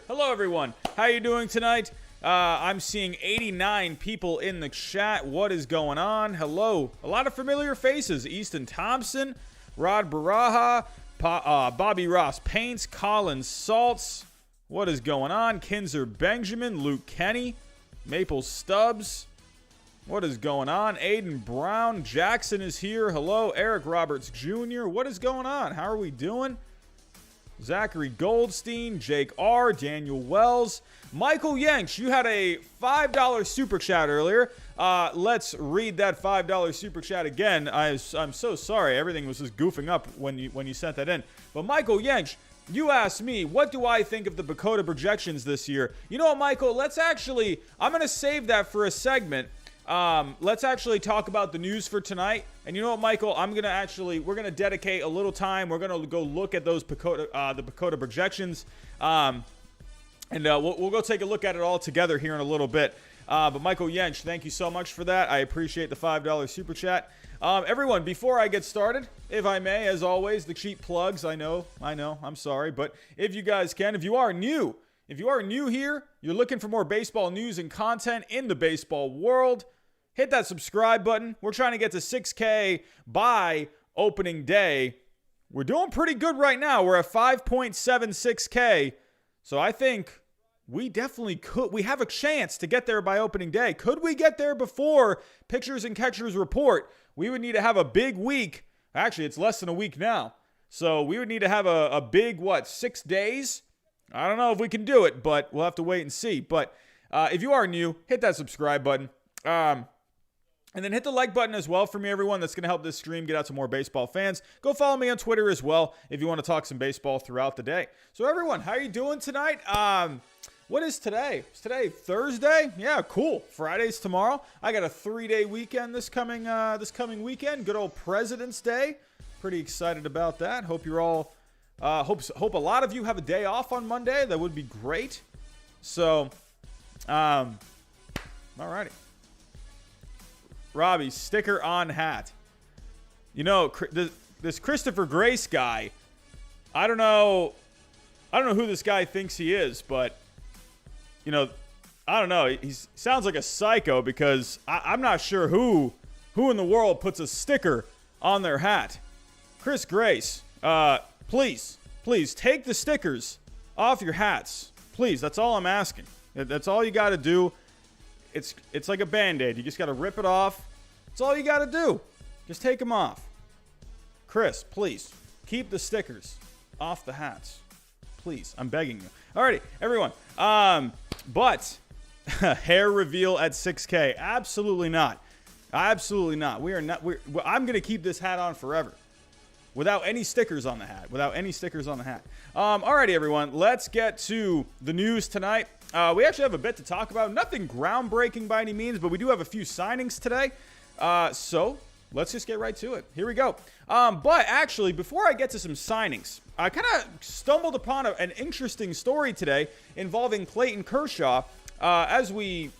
Hello, everyone. How are you doing tonight? I'm seeing 89 people in the chat. What is going on? Hello. A lot of familiar faces. Easton Thompson, Rod Baraha, Bobby Ross Paints, Colin Saltz. What is going on? Kinzer Benjamin, Luke Kenny, Maple Stubbs. What is going on? Aiden Brown, Jackson is here. Hello. Eric Roberts Jr. What is going on? How are we doing? Zachary Goldstein, Jake R., Daniel Wells, Michael Yanks. You had a $5 super chat earlier. Let's read that $5 super chat again. I'm so sorry. Everything was just goofing up when you sent that in. But Michael Yanks, you asked me, what do I think of the Bakota projections this year? You know what, Michael? I'm going to save that for a segment. Let's actually talk about the news for tonight. And you know what, Michael? we're going to dedicate a little time. We're going to go look at those the Bakota projections. We'll go take a look at it all together here in a little bit. But Michael Yench, thank you so much for that. I appreciate the $5 super chat. Everyone, before I get started, if I may, as always, the cheap plugs. I know, I'm sorry. But if you guys can, if you are new here, you're looking for more baseball news and content in the baseball world, hit that subscribe button. We're trying to get to 6K by opening day. We're doing pretty good right now. We're at 5.76K. So I think we definitely could. We have a chance to get there by opening day. Could we get there before Pitchers and Catchers report? We would need to have a big week. Actually, it's less than a week now. So we would need to have a big, 6 days? I don't know if we can do it, but we'll have to wait and see. But if you are new, hit that subscribe button. And then hit the like button as well for me, everyone. That's going to help this stream get out to more baseball fans. Go follow me on Twitter as well if you want to talk some baseball throughout the day. So everyone, how are you doing tonight? What is today? Is today Thursday? Yeah, cool. Friday's tomorrow. I got a 3-day weekend this coming weekend. Good old President's Day. Pretty excited about that. Hope you're all hope a lot of you have a day off on Monday. That would be great. So, alrighty. Robbie, sticker on hat. You know, this Christopher Grace guy, I don't know who this guy thinks he is, but, you know, I don't know. He sounds like a psycho because I'm not sure who in the world puts a sticker on their hat. Chris Grace, please take the stickers off your hats. Please, that's all I'm asking. That's all you got to do. It's like a Band-Aid. You just got to rip it off. That's all you got to do. Just take them off. Chris, please, keep the stickers off the hats. Please, I'm begging you. Alrighty, everyone. But hair reveal at 6K. Absolutely not. Absolutely not. I'm going to keep this hat on forever. Without any stickers on the hat. Alrighty, everyone. Let's get to the news tonight. We actually have a bit to talk about. Nothing groundbreaking by any means, but we do have a few signings today. So let's just get right to it. Here we go. But actually, before I get to some signings, I kind of stumbled upon an interesting story today involving Clayton Kershaw. As we've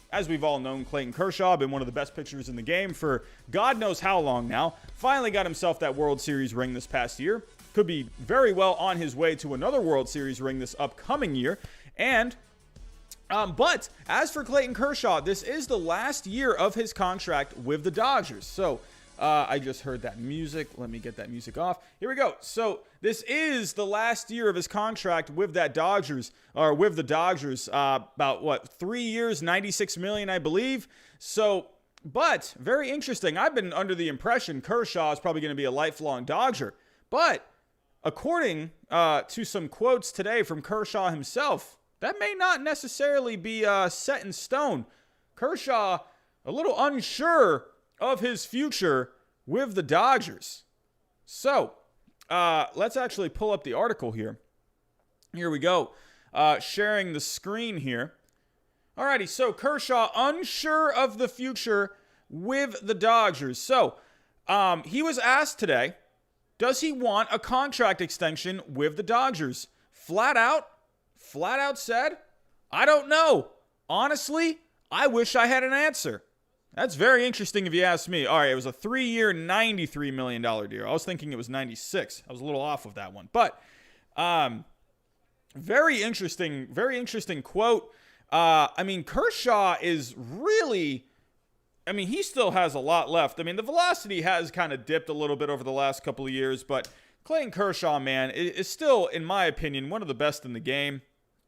all known, Clayton Kershaw, been one of the best pitchers in the game for God knows how long now. Finally got himself that World Series ring this past year. Could be very well on his way to another World Series ring this upcoming year. And but as for Clayton Kershaw, this is the last year of his contract with the Dodgers. So I just heard that music. Let me get that music off. Here we go. So this is the last year of his contract with the Dodgers. About 3 years, $96 million, I believe. So, but very interesting. I've been under the impression Kershaw is probably going to be a lifelong Dodger. But according to some quotes today from Kershaw himself, that may not necessarily be set in stone. Kershaw, a little unsure of his future with the Dodgers. So, let's actually pull up the article here. Here we go. Sharing the screen here. Alrighty, so Kershaw unsure of the future with the Dodgers. So, he was asked today, does he want a contract extension with the Dodgers? Flat out said, I don't know. Honestly, I wish I had an answer. That's very interesting if you ask me. All right, it was a 3-year, $93 million deal. I was thinking it was 96. I was a little off of that one. But Very interesting quote. I mean, Kershaw is really, I mean, he still has a lot left. I mean, the velocity has kind of dipped a little bit over the last couple of years, but Clayton Kershaw, man, is still, in my opinion, one of the best in the game.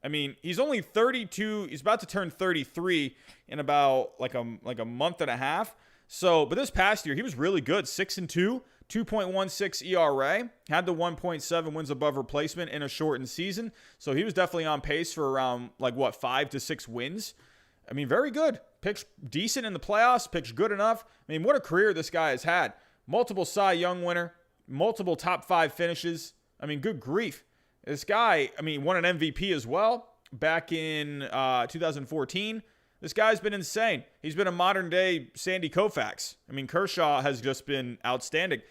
I mean, he's only 32. He's about to turn 33 in about like a month and a half. So, but this past year, he was really good. 6-2, 2.16 ERA, had the 1.7 wins above replacement in a shortened season. So he was definitely on pace for around 5 to 6 wins. I mean, very good. Pitched decent in the playoffs, pitched good enough. I mean, what a career this guy has had. Multiple Cy Young winner, multiple top 5 finishes. I mean, good grief. This guy, I mean, won an MVP as well back in 2014. This guy's been insane. He's been a modern-day Sandy Koufax. I mean, Kershaw has just been outstanding.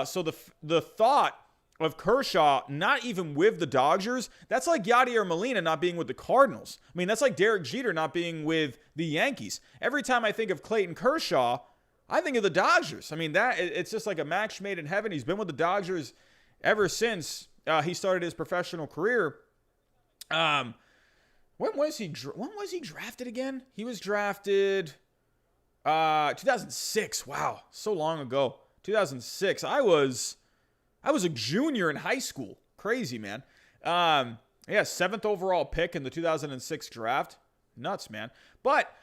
So the thought of Kershaw not even with the Dodgers, that's like Yadier Molina not being with the Cardinals. I mean, that's like Derek Jeter not being with the Yankees. Every time I think of Clayton Kershaw, I think of the Dodgers. I mean, it's just like a match made in heaven. He's been with the Dodgers ever since he started his professional career. When was he drafted again? He was drafted 2006. Wow, so long ago. 2006. I was a junior in high school. Crazy, man. Yeah, 7th overall pick in the 2006 draft. Nuts, man. But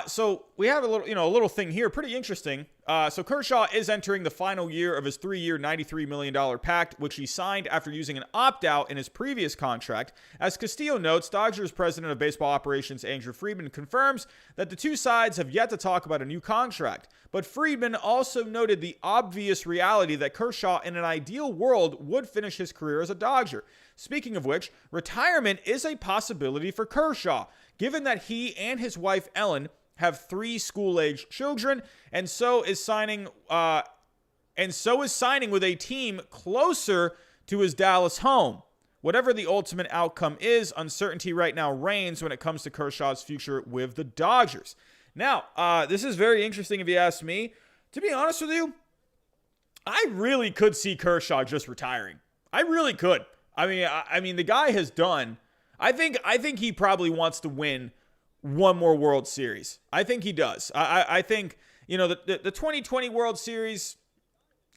so we have a little thing here, pretty interesting. So Kershaw is entering the final year of his 3-year, $93 million pact, which he signed after using an opt-out in his previous contract. As Castillo notes, Dodgers president of baseball operations Andrew Friedman confirms that the two sides have yet to talk about a new contract. But Friedman also noted the obvious reality that Kershaw, in an ideal world, would finish his career as a Dodger. Speaking of which, retirement is a possibility for Kershaw, given that he and his wife Ellen have 3 school-aged children, and so is signing with a team closer to his Dallas home. Whatever the ultimate outcome is, uncertainty right now reigns when it comes to Kershaw's future with the Dodgers. Now, this is very interesting if you ask me. To be honest with you, I really could see Kershaw just retiring. I really could. I mean, the guy has done. I think he probably wants to win one more World Series. I think he does. I think, the 2020 World Series,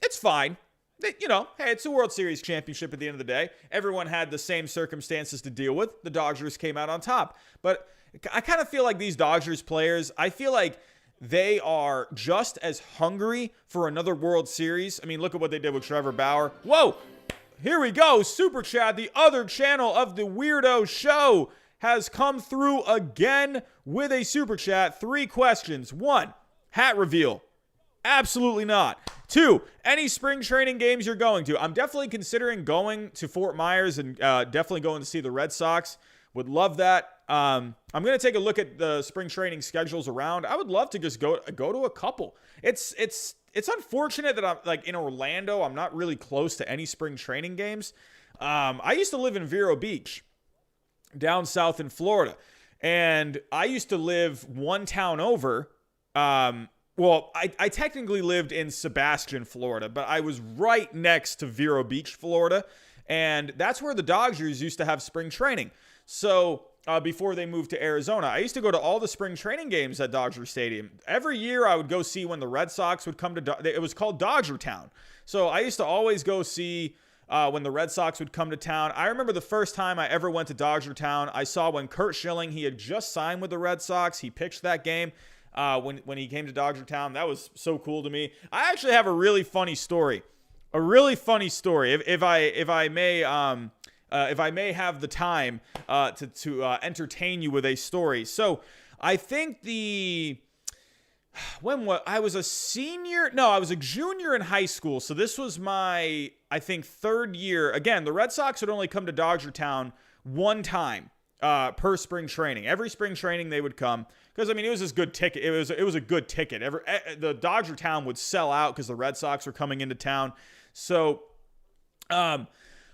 it's fine. Hey, it's a World Series championship at the end of the day. Everyone had the same circumstances to deal with. The Dodgers came out on top. But I kind of feel like these Dodgers players, I feel like they are just as hungry for another World Series. I mean, look at what they did with Trevor Bauer. Whoa! Here we go. Super Chat, the other channel of the Weirdo Show, has come through again with a Super Chat. 3 questions. 1, hat reveal. Absolutely not. 2, any spring training games you're going to. I'm definitely considering going to Fort Myers and definitely going to see the Red Sox. Would love that. I'm going to take a look at the spring training schedules around. I would love to just go to a couple. It's unfortunate that I'm like in Orlando. I'm not really close to any spring training games. I used to live in Vero Beach, down south in Florida, and I used to live one town over. I technically lived in Sebastian, Florida, but I was right next to Vero Beach, Florida, and that's where the Dodgers used to have spring training. So before they moved to Arizona, I used to go to all the spring training games at Dodger Stadium. Every year I would go see when the Red Sox would come to, it was called Dodger Town. So I used to always go see when the Red Sox would come to town. I remember the first time I ever went to Dodger Town, I saw when Curt Schilling, he had just signed with the Red Sox. He pitched that game when he came to Dodger Town. That was so cool to me. I actually have a really funny story. If I may have the time to entertain you with a story. So I think I was a junior in high school. So this was my, I think, 3rd year. Again, the Red Sox would only come to Dodger Town one time per spring training. Every spring training they would come because, I mean, it was this good ticket. It was a good ticket. The Dodger Town would sell out because the Red Sox were coming into town. So,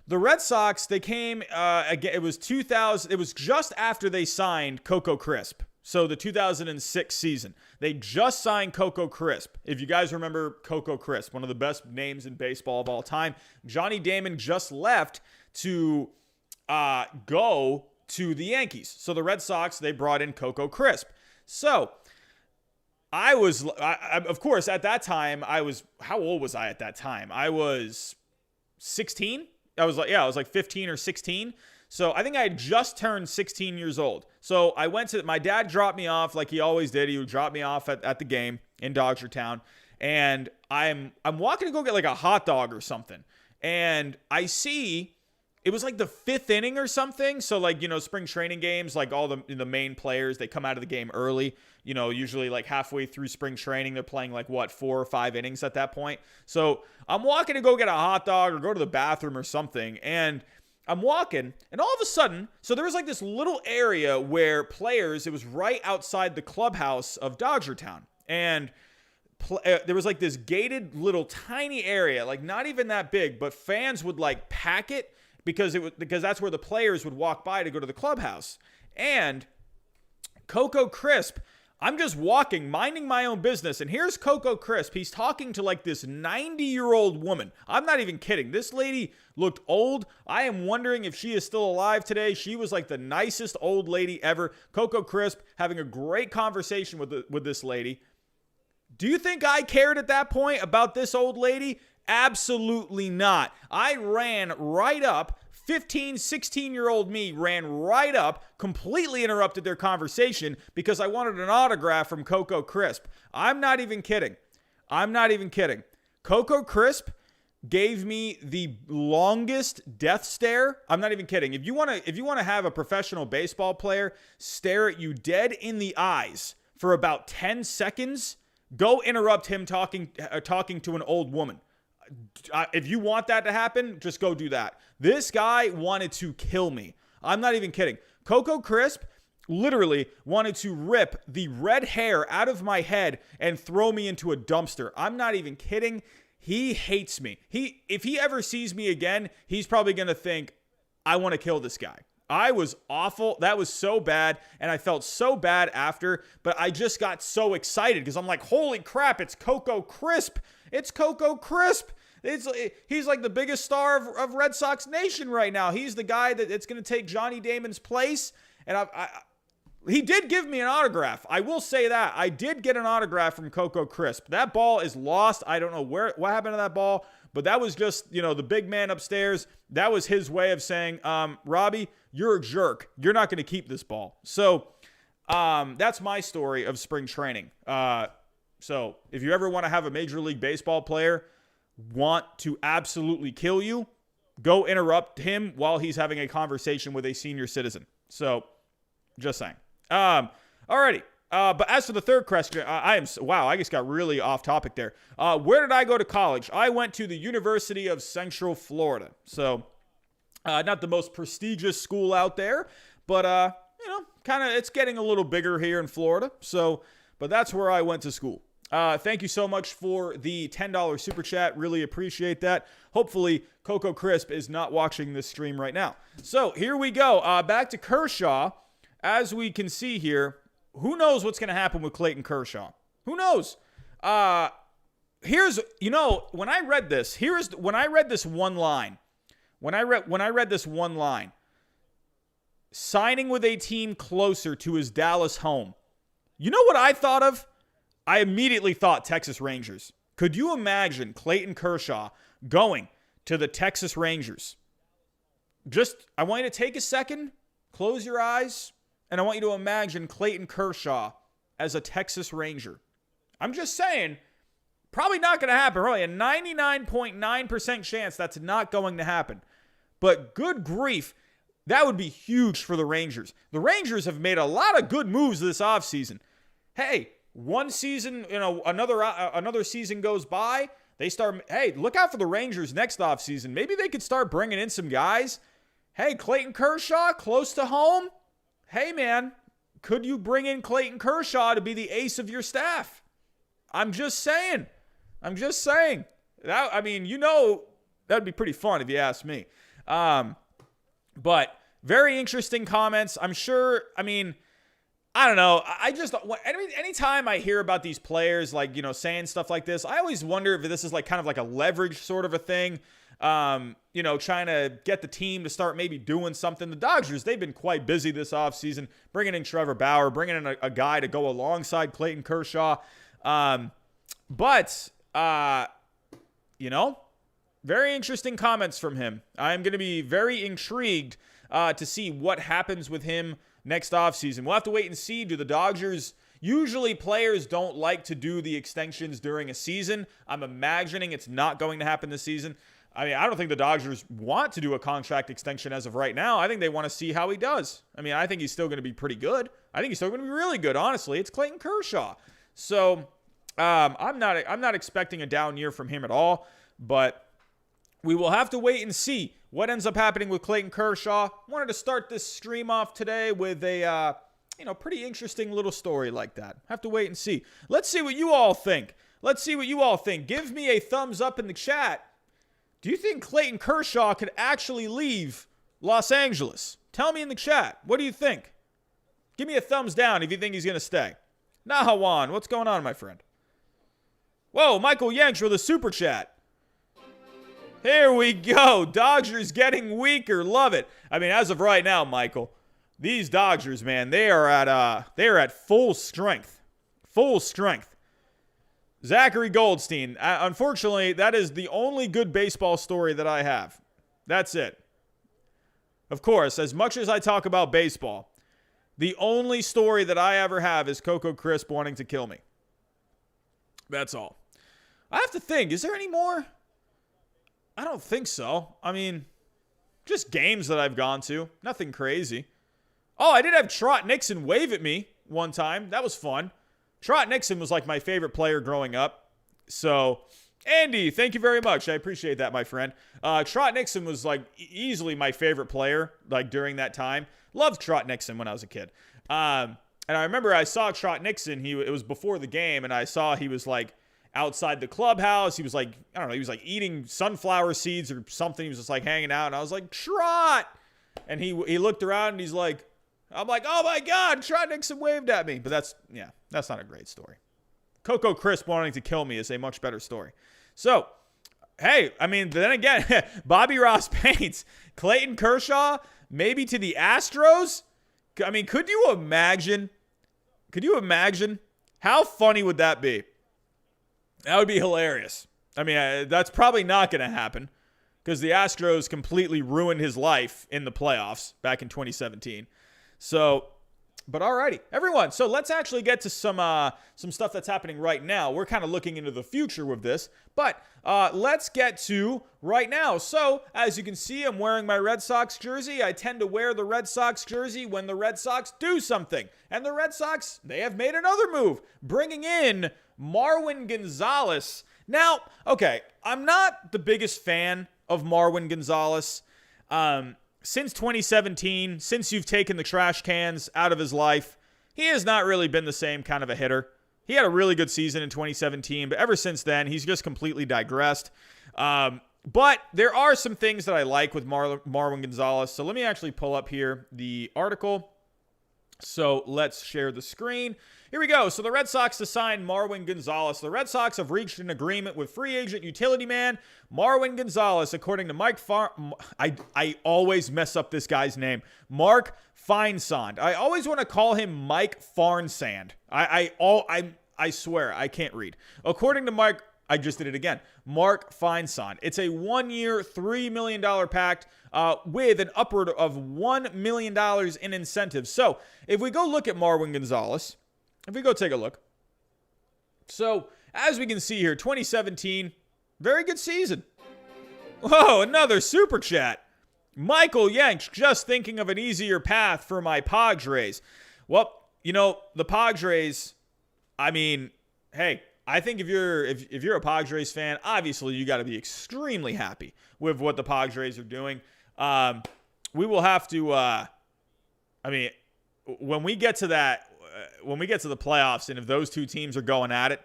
the Red Sox, they came, again, it was 2000, it was just after they signed Coco Crisp. So the 2006 season, they just signed Coco Crisp. If you guys remember Coco Crisp, one of the best names in baseball of all time. Johnny Damon just left to go to the Yankees. So the Red Sox, they brought in Coco Crisp. So of course, at that time, how old was I at that time? I was 16. I was like 15 or 16. So I think I had just turned 16 years old. So my dad dropped me off like he always did. He would drop me off at the game in Dodgertown. And I'm walking to go get like a hot dog or something. And I see it was like the 5th inning or something. So like, spring training games, like all the main players, they come out of the game early, usually like halfway through spring training, they're playing like 4 or 5 innings at that point. So I'm walking to go get a hot dog or go to the bathroom or something. And I'm walking, and all of a sudden, so there was like this little area where players, it was right outside the clubhouse of Dodgertown. And there was like this gated little tiny area, like not even that big, but fans would like pack it because that's where the players would walk by to go to the clubhouse. And Coco Crisp, I'm just walking, minding my own business, and here's Coco Crisp. He's talking to like this 90-year-old woman. I'm not even kidding. This lady looked old. I am wondering if she is still alive today. She was like the nicest old lady ever. Coco Crisp having a great conversation with this lady. Do you think I cared at that point about this old lady? Absolutely not. I ran right up. 15, 16-year-old me ran right up, completely interrupted their conversation because I wanted an autograph from Coco Crisp. I'm not even kidding. Coco Crisp gave me the longest death stare. I'm not even kidding. If you want to have a professional baseball player stare at you dead in the eyes for about 10 seconds, go interrupt him talking to an old woman. If you want that to happen, just go do that. This guy wanted to kill me. I'm not even kidding. Coco Crisp literally wanted to rip the red hair out of my head and throw me into a dumpster. I'm not even kidding. He hates me. If he ever sees me again, he's probably going to think, I want to kill this guy. I was awful. That was so bad. And I felt so bad after, but I just got so excited because I'm like, holy crap, it's Coco Crisp. It's Coco Crisp. He's like the biggest star of Red Sox Nation right now. He's the guy that's going to take Johnny Damon's place. And he did give me an autograph. I will say that. I did get an autograph from Coco Crisp. That ball is lost. I don't know what happened to that ball, but that was just, the big man upstairs. That was his way of saying, Robbie, you're a jerk. You're not going to keep this ball. So that's my story of spring training. So if you ever want to have a Major League Baseball player want to absolutely kill you, go interrupt him while he's having a conversation with a senior citizen. So just saying. Alrighty. But as for the third question, I just got really off topic there. Where did I go to college? I went to the University of Central Florida. So not the most prestigious school out there, but kind of it's getting a little bigger here in Florida. So, but that's where I went to school. Thank you so much for the $10 super chat. Really appreciate that. Hopefully, Coco Crisp is not watching this stream right now. So here we go. Back to Kershaw. As we can see here, who knows what's going to happen with Clayton Kershaw? Who knows? When I read this one line. When I read this one line, signing with a team closer to his Dallas home. You know what I thought of? I immediately thought Texas Rangers. Could you imagine Clayton Kershaw going to the Texas Rangers? I want you to take a second, close your eyes, and I want you to imagine Clayton Kershaw as a Texas Ranger. I'm just saying, probably not going to happen. Probably a 99.9% chance that's not going to happen. But good grief, that would be huge for the Rangers. The Rangers have made a lot of good moves this offseason. Hey, one season, another season goes by. They start, hey, look out for the Rangers next offseason. Maybe they could start bringing in some guys. Hey, Clayton Kershaw, close to home. Hey, man, could you bring in Clayton Kershaw to be the ace of your staff? I'm just saying. That'd be pretty fun if you ask me. But very interesting comments. I'm sure, I don't know. Anytime I hear about these players, saying stuff like this, I always wonder if this is kind of like a leverage sort of a thing. Trying to get the team to start maybe doing something. The Dodgers, they've been quite busy this offseason, bringing in Trevor Bauer, bringing in a guy to go alongside Clayton Kershaw. Very interesting comments from him. I'm going to be very intrigued to see what happens with him next offseason. We'll have to wait and see. Do the Dodgers... Usually players don't like to do the extensions during a season. I'm imagining it's not going to happen this season. I don't think the Dodgers want to do a contract extension as of right now. I think they want to see how he does. I think he's still going to be pretty good. I think he's still going to be really good, honestly. It's Clayton Kershaw. So I'm not expecting a down year from him at all, but we will have to wait and see what ends up happening with Clayton Kershaw. Wanted to start this stream off today with a pretty interesting little story like that. Have to wait and see. Let's see what you all think. Give me a thumbs up in the chat. Do you think Clayton Kershaw could actually leave Los Angeles? Tell me in the chat. What do you think? Give me a thumbs down if you think he's going to stay. Nahawan, what's going on, my friend? Whoa, Michael Yanks with a super chat. Here we go. Dodgers getting weaker. Love it. As of right now, Michael, these Dodgers, man, they are at full strength. Full strength. Zachary Goldstein. Unfortunately, that is the only good baseball story that I have. That's it. Of course, as much as I talk about baseball, the only story that I ever have is Coco Crisp wanting to kill me. That's all. I have to think, is there any more? I don't think so. Just games that I've gone to. Nothing crazy. Oh, I did have Trot Nixon wave at me one time. That was fun. Trot Nixon was like my favorite player growing up. So, Andy, thank you very much. I appreciate that, my friend. Trot Nixon was like easily my favorite player like during that time. Loved Trot Nixon when I was a kid. And I remember I saw Trot Nixon. It was before the game, and I saw he was like outside the clubhouse. He was like, I don't know, he was like eating sunflower seeds or something. He was just like hanging out, and I was like, Trot! And he looked around, and he's like, I'm like, oh my God, Trot Nixon waved at me. But that's not a great story. Coco Crisp wanting to kill me is a much better story. So, hey, then again, Bobby Ross paints Clayton Kershaw, maybe to the Astros. Could you imagine? How funny would that be? That would be hilarious. That's probably not going to happen because the Astros completely ruined his life in the playoffs back in 2017. So, but alrighty, everyone. So let's actually get to some stuff that's happening right now. We're kind of looking into the future with this, but let's get to right now. So as you can see, I'm wearing my Red Sox jersey. I tend to wear the Red Sox jersey when the Red Sox do something, and the Red Sox, they have made another move, bringing in Marwin Gonzalez. Now, okay, I'm not the biggest fan of Marwin Gonzalez. Since 2017, since you've taken the trash cans out of his life, he has not really been the same kind of a hitter. He had a really good season in 2017, but ever since then, he's just completely digressed. But there are some things that I like with Marwin Gonzalez. So let me actually pull up here the article. So let's share the screen. Here we go. So the Red Sox to sign Marwin Gonzalez. The Red Sox have reached an agreement with free agent utility man Marwin Gonzalez, according to Mike I always mess up this guy's name. Mark Feinsand. I always want to call him Mike Farnsand. I swear I can't read. According to Mike, I just did it again. Mark Feinsand. It's a 1-year, $3 million pact with an upward of $1 million in incentives. So if we go look at Marwin Gonzalez, if we go take a look. So as we can see here, 2017, very good season. Whoa, another super chat. Michael Yanks, just thinking of an easier path for my Padres. Well, the Padres, hey, I think if you're a Padres fan, obviously you got to be extremely happy with what the Padres are doing. We will have to, when we get to that, when we get to the playoffs, and if those two teams are going at it,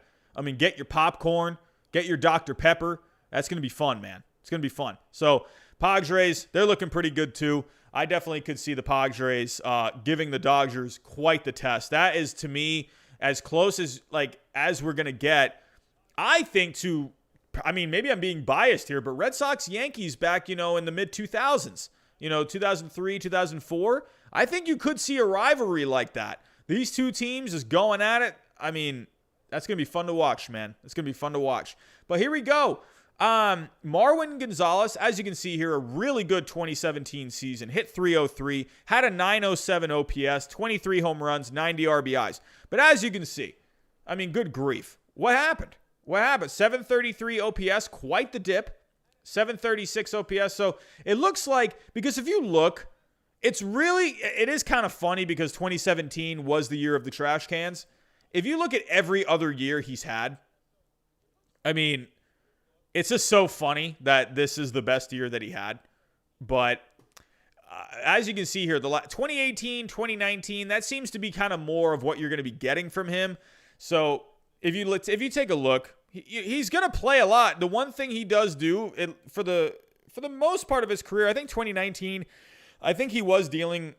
get your popcorn, get your Dr. Pepper. That's going to be fun, man. It's going to be fun. So Padres, they're looking pretty good too. I definitely could see the Padres giving the Dodgers quite the test. That is, to me, as close as we're going to get, I think, to I mean, maybe I'm being biased here, but Red Sox Yankees back, in the mid 2000s, 2003, 2004. I think you could see a rivalry like that. These two teams just going at it. I mean, that's going to be fun to watch, man. It's going to be fun to watch. But here we go. Marwin Gonzalez, as you can see here, a really good 2017 season. Hit 303, had a 907 OPS, 23 home runs, 90 RBIs. But as you can see, I mean, good grief. What happened? 733 OPS, quite the dip. 736 OPS. So it looks like, because if you look, it is kind of funny because 2017 was the year of the trash cans. If you look at every other year he's had, I mean, it's just so funny that this is the best year that he had. But as you can see here, 2018, 2019, that seems to be kind of more of what you're going to be getting from him. So if you take a look, he's going to play a lot. The one thing he does do for the most part of his career, I think 2019, I think he was dealing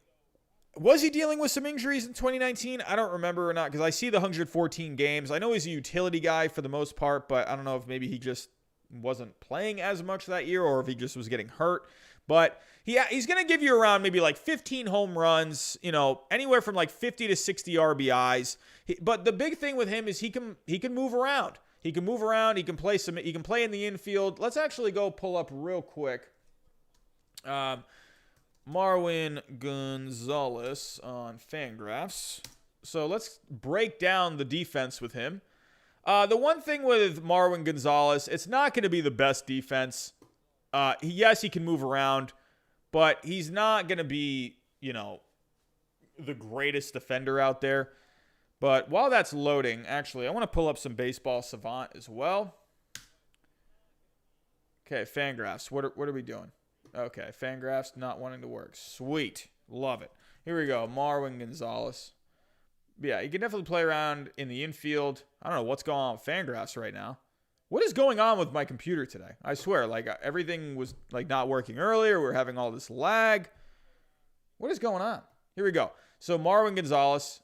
with some injuries in 2019? I don't remember or not, because I see the 114 games. I know he's a utility guy for the most part, but I don't know if maybe he just wasn't playing as much that year or if he just was getting hurt. But he's going to give you around maybe like 15 home runs, anywhere from like 50 to 60 RBIs. But the big thing with him is he can move around. He can move around. He can play in the infield. Let's actually go pull up real quick. Marwin Gonzalez on Fangraphs. So let's break down the defense with him. The one thing with Marwin Gonzalez, it's not going to be the best defense. Yes, he can move around, but he's not going to be, the greatest defender out there. But while that's loading, actually, I want to pull up some Baseball Savant as well. Okay, Fangraphs. What are we doing? Okay, Fangraphs not wanting to work. Sweet. Love it. Here we go. Marwin Gonzalez. Yeah, you can definitely play around in the infield. I don't know what's going on with Fangraphs right now. What is going on with my computer today? I swear, everything was not working earlier. We're having all this lag. What is going on? Here we go. So Marwin Gonzalez.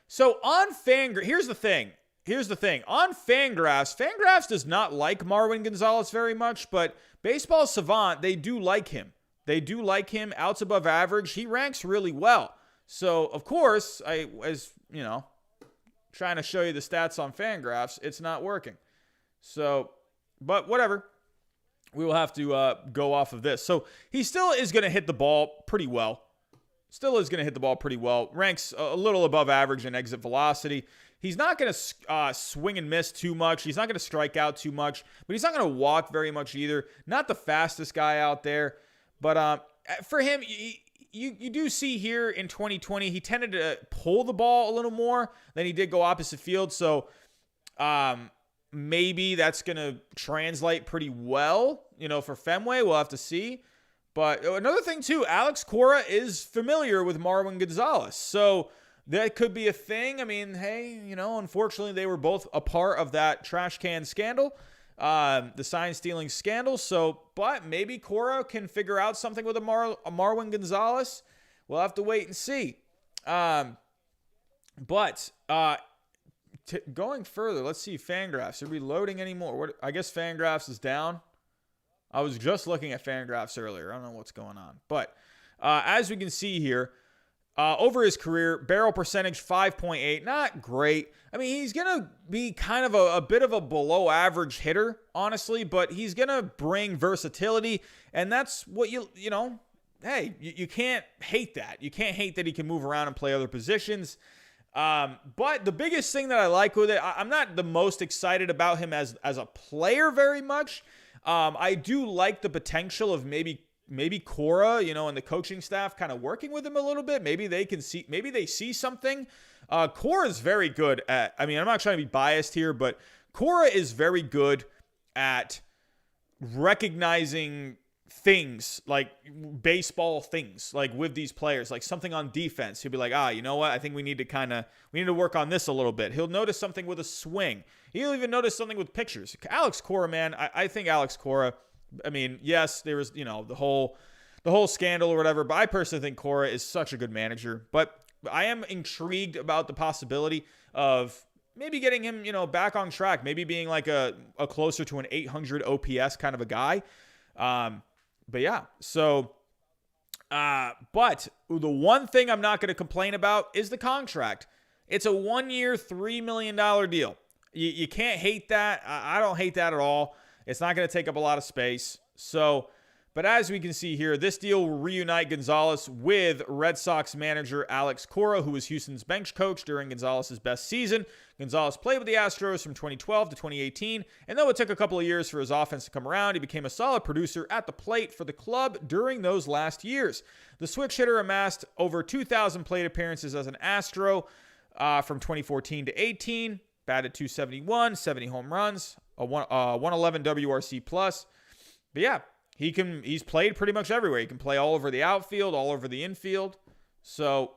So on Fangraphs, here's the thing. On Fangraphs does not like Marwin Gonzalez very much, but Baseball Savant, they do like him. Outs above average. He ranks really well. So, of course, I was, trying to show you the stats on Fangraphs. It's not working. So, but whatever. We will have to go off of this. So, he still is going to hit the ball pretty well. Ranks a little above average in exit velocity. He's not going to swing and miss too much. He's not going to strike out too much. But he's not going to walk very much either. Not the fastest guy out there. But for him, you do see here in 2020, he tended to pull the ball a little more than he did go opposite field. So maybe that's going to translate pretty well, for Fenway. We'll have to see. But another thing, too, Alex Cora is familiar with Marwin Gonzalez. So that could be a thing. I mean, hey, unfortunately, they were both a part of that trash can scandal, the sign stealing scandal. So, but maybe Cora can figure out something with a Marwin Gonzalez. We'll have to wait and see. Going further, let's see Fangraphs. Are we loading anymore? I guess Fangraphs is down. I was just looking at Fangraphs earlier. I don't know what's going on. But as we can see here, over his career, barrel percentage 5.8, not great. I mean, he's going to be kind of a bit of a below average hitter, honestly, but he's going to bring versatility, and that's what you can't hate that. You can't hate that he can move around and play other positions. But the biggest thing that I like with it, I'm not the most excited about him as a player very much. I do like the potential of maybe Cora, and the coaching staff kind of working with him a little bit. Maybe they see something. Cora is very good at, I'm not trying to be biased here, but Cora is very good at recognizing things, like baseball things, like with these players, like something on defense. He'll be like, you know what? I think we need to work on this a little bit. He'll notice something with a swing. He'll even notice something with pictures. Alex Cora, man, I think Alex Cora, yes, there was, the whole scandal or whatever, but I personally think Cora is such a good manager. But I am intrigued about the possibility of, maybe getting him, back on track, maybe being like a closer to an 800 OPS kind of a guy. But yeah, so, but the one thing I'm not going to complain about is the contract. It's a 1-year, $3 million deal. You can't hate that. I don't hate that at all. It's not going to take up a lot of space. So, but as we can see here, this deal will reunite Gonzalez with Red Sox manager Alex Cora, who was Houston's bench coach during Gonzalez's best season. Gonzalez played with the Astros from 2012 to 2018, and though it took a couple of years for his offense to come around, he became a solid producer at the plate for the club during those last years. The switch hitter amassed over 2,000 plate appearances as an Astro from 2014 to 18, batted .271, 70 home runs, a 111 WRC plus. But yeah, he's played pretty much everywhere. He can play all over the outfield, all over the infield. So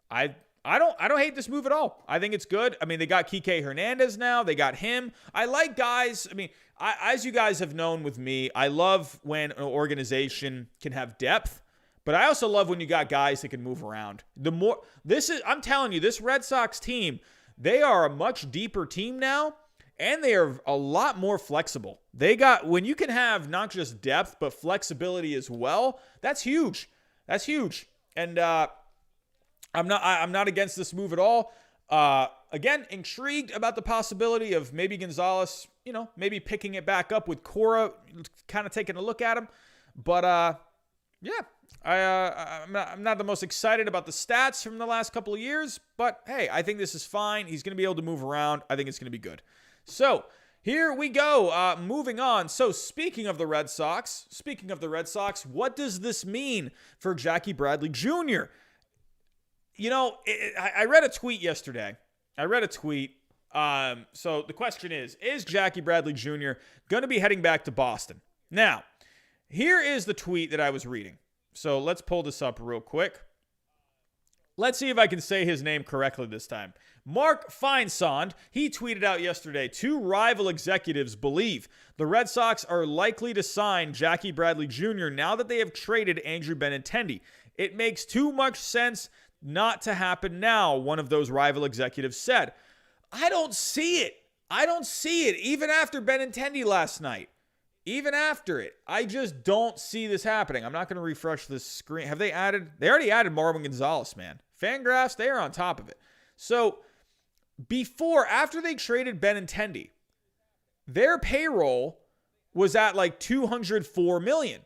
I don't hate this move at all. I think it's good. I mean, they got Kike Hernandez now. They got him. I like guys. I mean, as you guys have known with me, I love when an organization can have depth, but I also love when you got guys that can move around. I'm telling you, this Red Sox team, they are a much deeper team now, and they are a lot more flexible. When you can have not just depth, but flexibility as well, that's huge. That's huge. And I'm not against this move at all. Again, intrigued about the possibility of maybe Gonzalez, maybe picking it back up with Cora, kind of taking a look at him. But yeah, I'm not the most excited about the stats from the last couple of years, but hey, I think this is fine. He's going to be able to move around. I think it's going to be good. So here we go. Moving on. So speaking of the Red Sox, what does this mean for Jackie Bradley Jr.? I read a tweet yesterday. So the question is Jackie Bradley Jr. going to be heading back to Boston? Now, here is the tweet that I was reading. So let's pull this up real quick. Let's see if I can say his name correctly this time. Mark Feinsand, he tweeted out yesterday, 2 rival executives believe the Red Sox are likely to sign Jackie Bradley Jr. now that they have traded Andrew Benintendi. It makes too much sense not to happen now, one of those rival executives said. I don't see it. Even after Benintendi last night. Even after it. I just don't see this happening. I'm not going to refresh this screen. Have they added? They already added Marwin Gonzalez, man. Fangraphs, they are on top of it. So, after they traded Benintendi, their payroll was at like $204 million.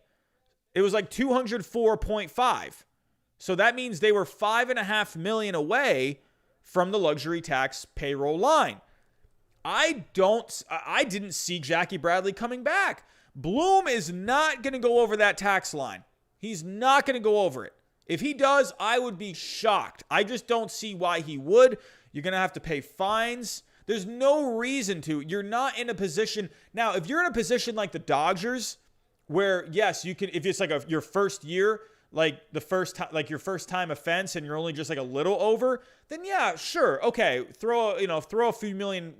It was like 204.5. So that means they were $5.5 million away from the luxury tax payroll line. I didn't see Jackie Bradley coming back. Bloom is not going to go over that tax line. He's not going to go over it. If he does, I would be shocked. I just don't see why he would. You're going to have to pay fines. There's no reason to. You're not in a position. Now, if you're in a position like the Dodgers, where, yes, you can, if it's like your first year, like your first time offense and you're only just like a little over, then yeah, sure. Okay. Throw a few $1 million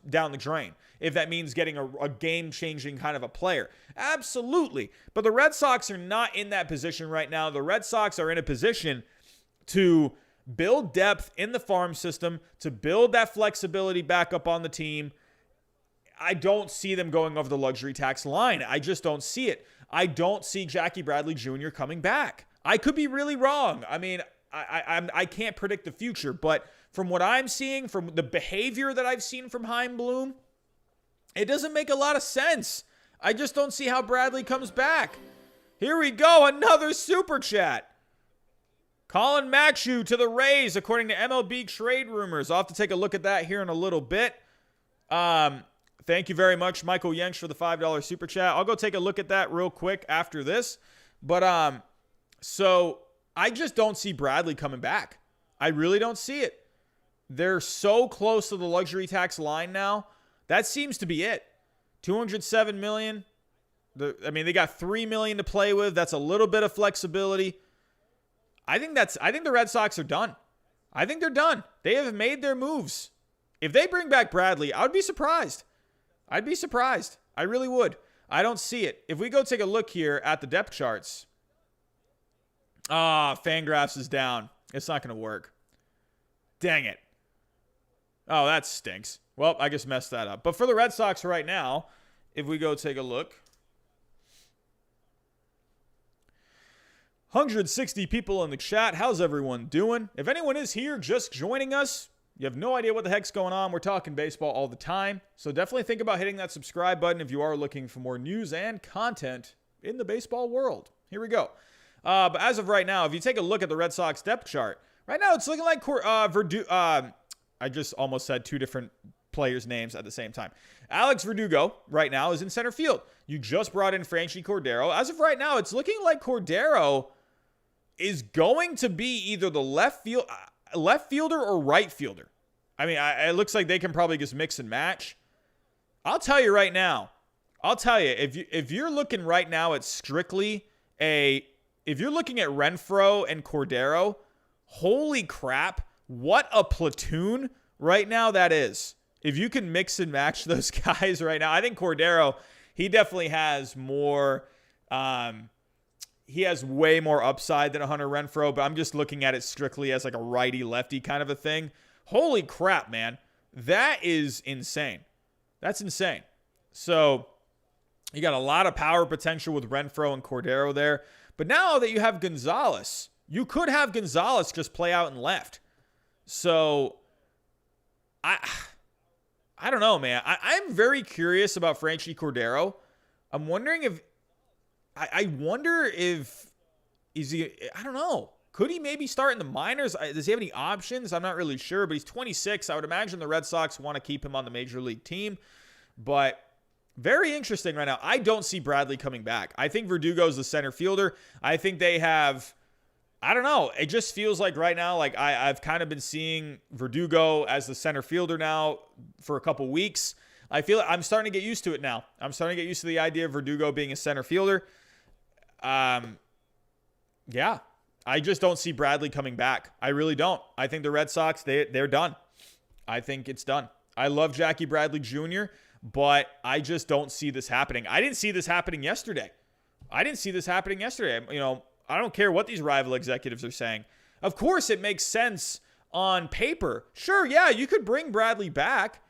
down the drain. If that means getting a game-changing kind of a player. Absolutely. But the Red Sox are not in that position right now. The Red Sox are in a position to build depth in the farm system, to build that flexibility back up on the team. I don't see them going over the luxury tax line. I just don't see it. I don't see Jackie Bradley Jr. coming back. I could be really wrong. I mean, I can't predict the future, but from what I'm seeing, from the behavior that I've seen from Chaim Bloom, it doesn't make a lot of sense. I just don't see how Bradley comes back. Here we go, another super chat. Colin Machu to the Rays, according to MLB Trade Rumors. I'll have to take a look at that here in a little bit. Thank you very much, Michael Yenks, for the $5 super chat. I'll go take a look at that real quick after this. But, so I just don't see Bradley coming back. I really don't see it. They're so close to the luxury tax line now. That seems to be it. $207 million. They got $3 million to play with. That's a little bit of flexibility. I think the Red Sox are done. I think they're done. They have made their moves. If they bring back Bradley, I would be surprised. I'd be surprised. I really would. I don't see it. If we go take a look here at the depth charts. Fangraphs is down. It's not going to work. Dang it. Oh, that stinks. Well, I just messed that up. But for the Red Sox right now, if we go take a look, 160 people in the chat. How's everyone doing? If anyone is here just joining us, you have no idea what the heck's going on. We're talking baseball all the time. So definitely think about hitting that subscribe button if you are looking for more news and content in the baseball world. Here we go. But as of right now, if you take a look at the Red Sox depth chart, right now it's looking like Verdugo. I just almost said two different players' names at the same time. Alex Verdugo right now is in center field. You just brought in Franchy Cordero. As of right now, it's looking like Cordero is going to be either the left fielder or right fielder. I mean, it looks like they can probably just mix and match. I'll tell you right now. If you're looking right now at strictly if you're looking at Renfroe and Cordero, holy crap, what a platoon right now that is. If you can mix and match those guys right now, I think Cordero, he definitely has more. He has way more upside than a Hunter Renfroe, but I'm just looking at it strictly as like a righty-lefty kind of a thing. Holy crap, man. That is insane. That's insane. So you got a lot of power potential with Renfroe and Cordero there. But now that you have Gonzalez, you could have Gonzalez just play out and left. So I don't know, man. I'm very curious about Franchy Cordero. I'm wondering if I wonder if I don't know. Could he maybe start in the minors? Does he have any options? I'm not really sure, but he's 26. I would imagine the Red Sox want to keep him on the major league team. But very interesting right now. I don't see Bradley coming back. I think Verdugo's the center fielder. I think they have, I don't know. It just feels like right now, like I've kind of been seeing Verdugo as the center fielder now for a couple weeks. I feel like I'm starting to get used to it now. I'm starting to get used to the idea of Verdugo being a center fielder. Yeah, I just don't see Bradley coming back. I really don't. I think the Red Sox, they're done. I think it's done. I love Jackie Bradley Jr., but I just don't see this happening. I didn't see this happening yesterday. You know, I don't care what these rival executives are saying. Of course, it makes sense on paper. Sure, yeah, you could bring Bradley back.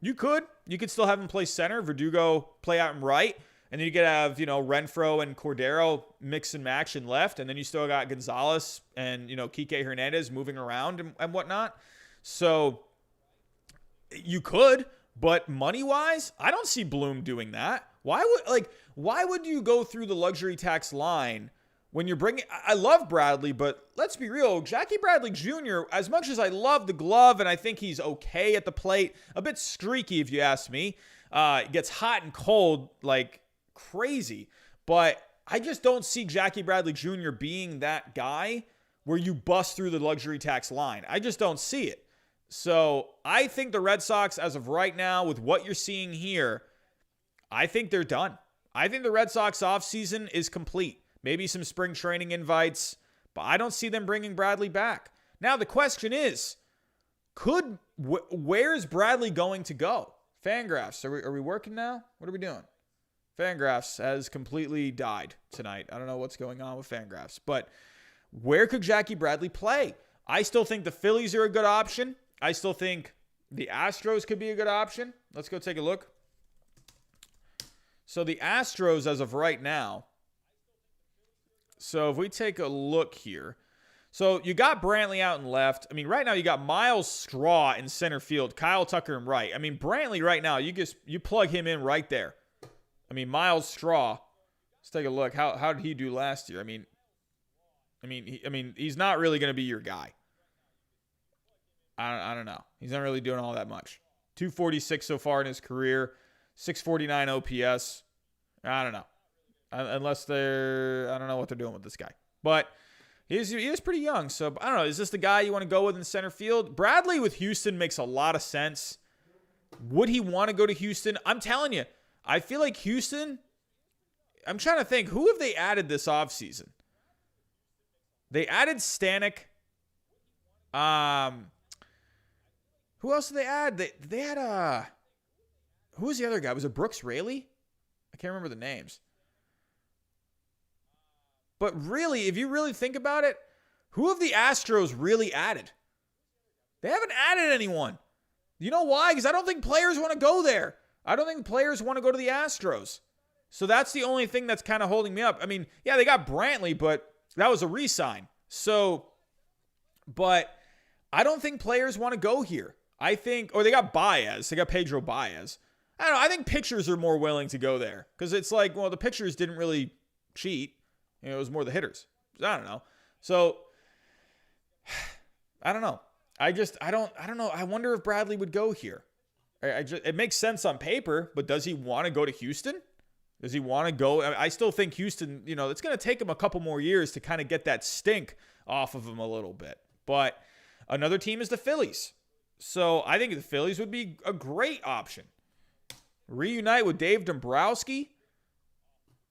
You could still have him play center, Verdugo play out and right. And then you could have, you know, Renfroe and Cordero mix and match and left. And then you still got Gonzalez and, you know, Kike Hernandez moving around and whatnot. So you could, but money-wise, I don't see Bloom doing that. Why would you go through the luxury tax line when you're bringing... I love Bradley, but let's be real. Jackie Bradley Jr., as much as I love the glove and I think he's okay at the plate, a bit streaky if you ask me, gets hot and cold like crazy, but I just don't see Jackie Bradley Jr. being that guy where you bust through the luxury tax line. I just don't see it. So I think the Red Sox, as of right now, with what you're seeing here, I think they're done. I think the Red Sox offseason is complete. Maybe some spring training invites, but I don't see them bringing Bradley back. Now the question is, where is Bradley going to go? Fangraphs, are we working now? What are we doing? Fangraphs has completely died tonight. I don't know what's going on with Fangraphs, but where could Jackie Bradley play? I still think the Phillies are a good option. I still think the Astros could be a good option. Let's go take a look. So the Astros, as of right now, so if we take a look here, so you got Brantley out and left. I mean, right now you got Miles Straw in center field, Kyle Tucker in right. I mean, Brantley right now, you plug him in right there. I mean, Miles Straw. Let's take a look. How did he do last year? I mean, he's not really going to be your guy. I don't know. He's not really doing all that much. 246 so far in his career, 649 OPS. I don't know. I don't know what they're doing with this guy. But he is pretty young. So I don't know. Is this the guy you want to go with in center field? Bradley with Houston makes a lot of sense. Would he want to go to Houston? I'm telling you, I feel like Houston, I'm trying to think, who have they added this offseason? They added Stanek. Who else did they add? They had who was the other guy? Was it Brooks Raley? I can't remember the names. But really, if you really think about it, who have the Astros really added? They haven't added anyone. You know why? Because I don't think players want to go there. I don't think players want to go to the Astros. So that's the only thing that's kind of holding me up. I mean, yeah, they got Brantley, but that was a re-sign. So, but I don't think players want to go here. I think, or they got Baez. They got Pedro Baez. I don't know. I think pitchers are more willing to go there because it's like, well, the pitchers didn't really cheat. You know, it was more the hitters. I don't know. So, I don't know. I don't know. I wonder if Bradley would go here. It makes sense on paper, but does he want to go to Houston? Does he want to go? I still think Houston, you know, it's going to take him a couple more years to kind of get that stink off of him a little bit. But another team is the Phillies. So I think the Phillies would be a great option. Reunite with Dave Dombrowski.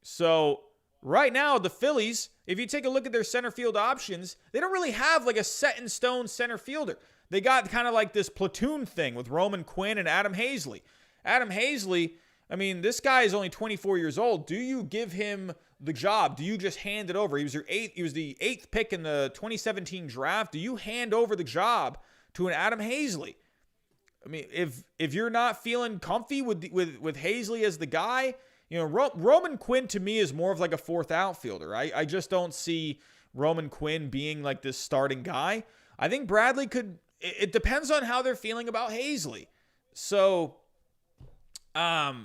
So right now, the Phillies, if you take a look at their center field options, they don't really have like a set-in-stone center fielder. They got kind of like this platoon thing with Roman Quinn and Adam Hazley. Adam Hazley, I mean, this guy is only 24 years old. Do you give him the job? Do you just hand it over? He was the 8th pick in the 2017 draft. Do you hand over the job to an Adam Hazley? I mean, if you're not feeling comfy with Hazley as the guy, you know, Roman Quinn to me is more of like a fourth outfielder. I just don't see Roman Quinn being like this starting guy. I think Bradley could. It depends on how they're feeling about Hazley. So, but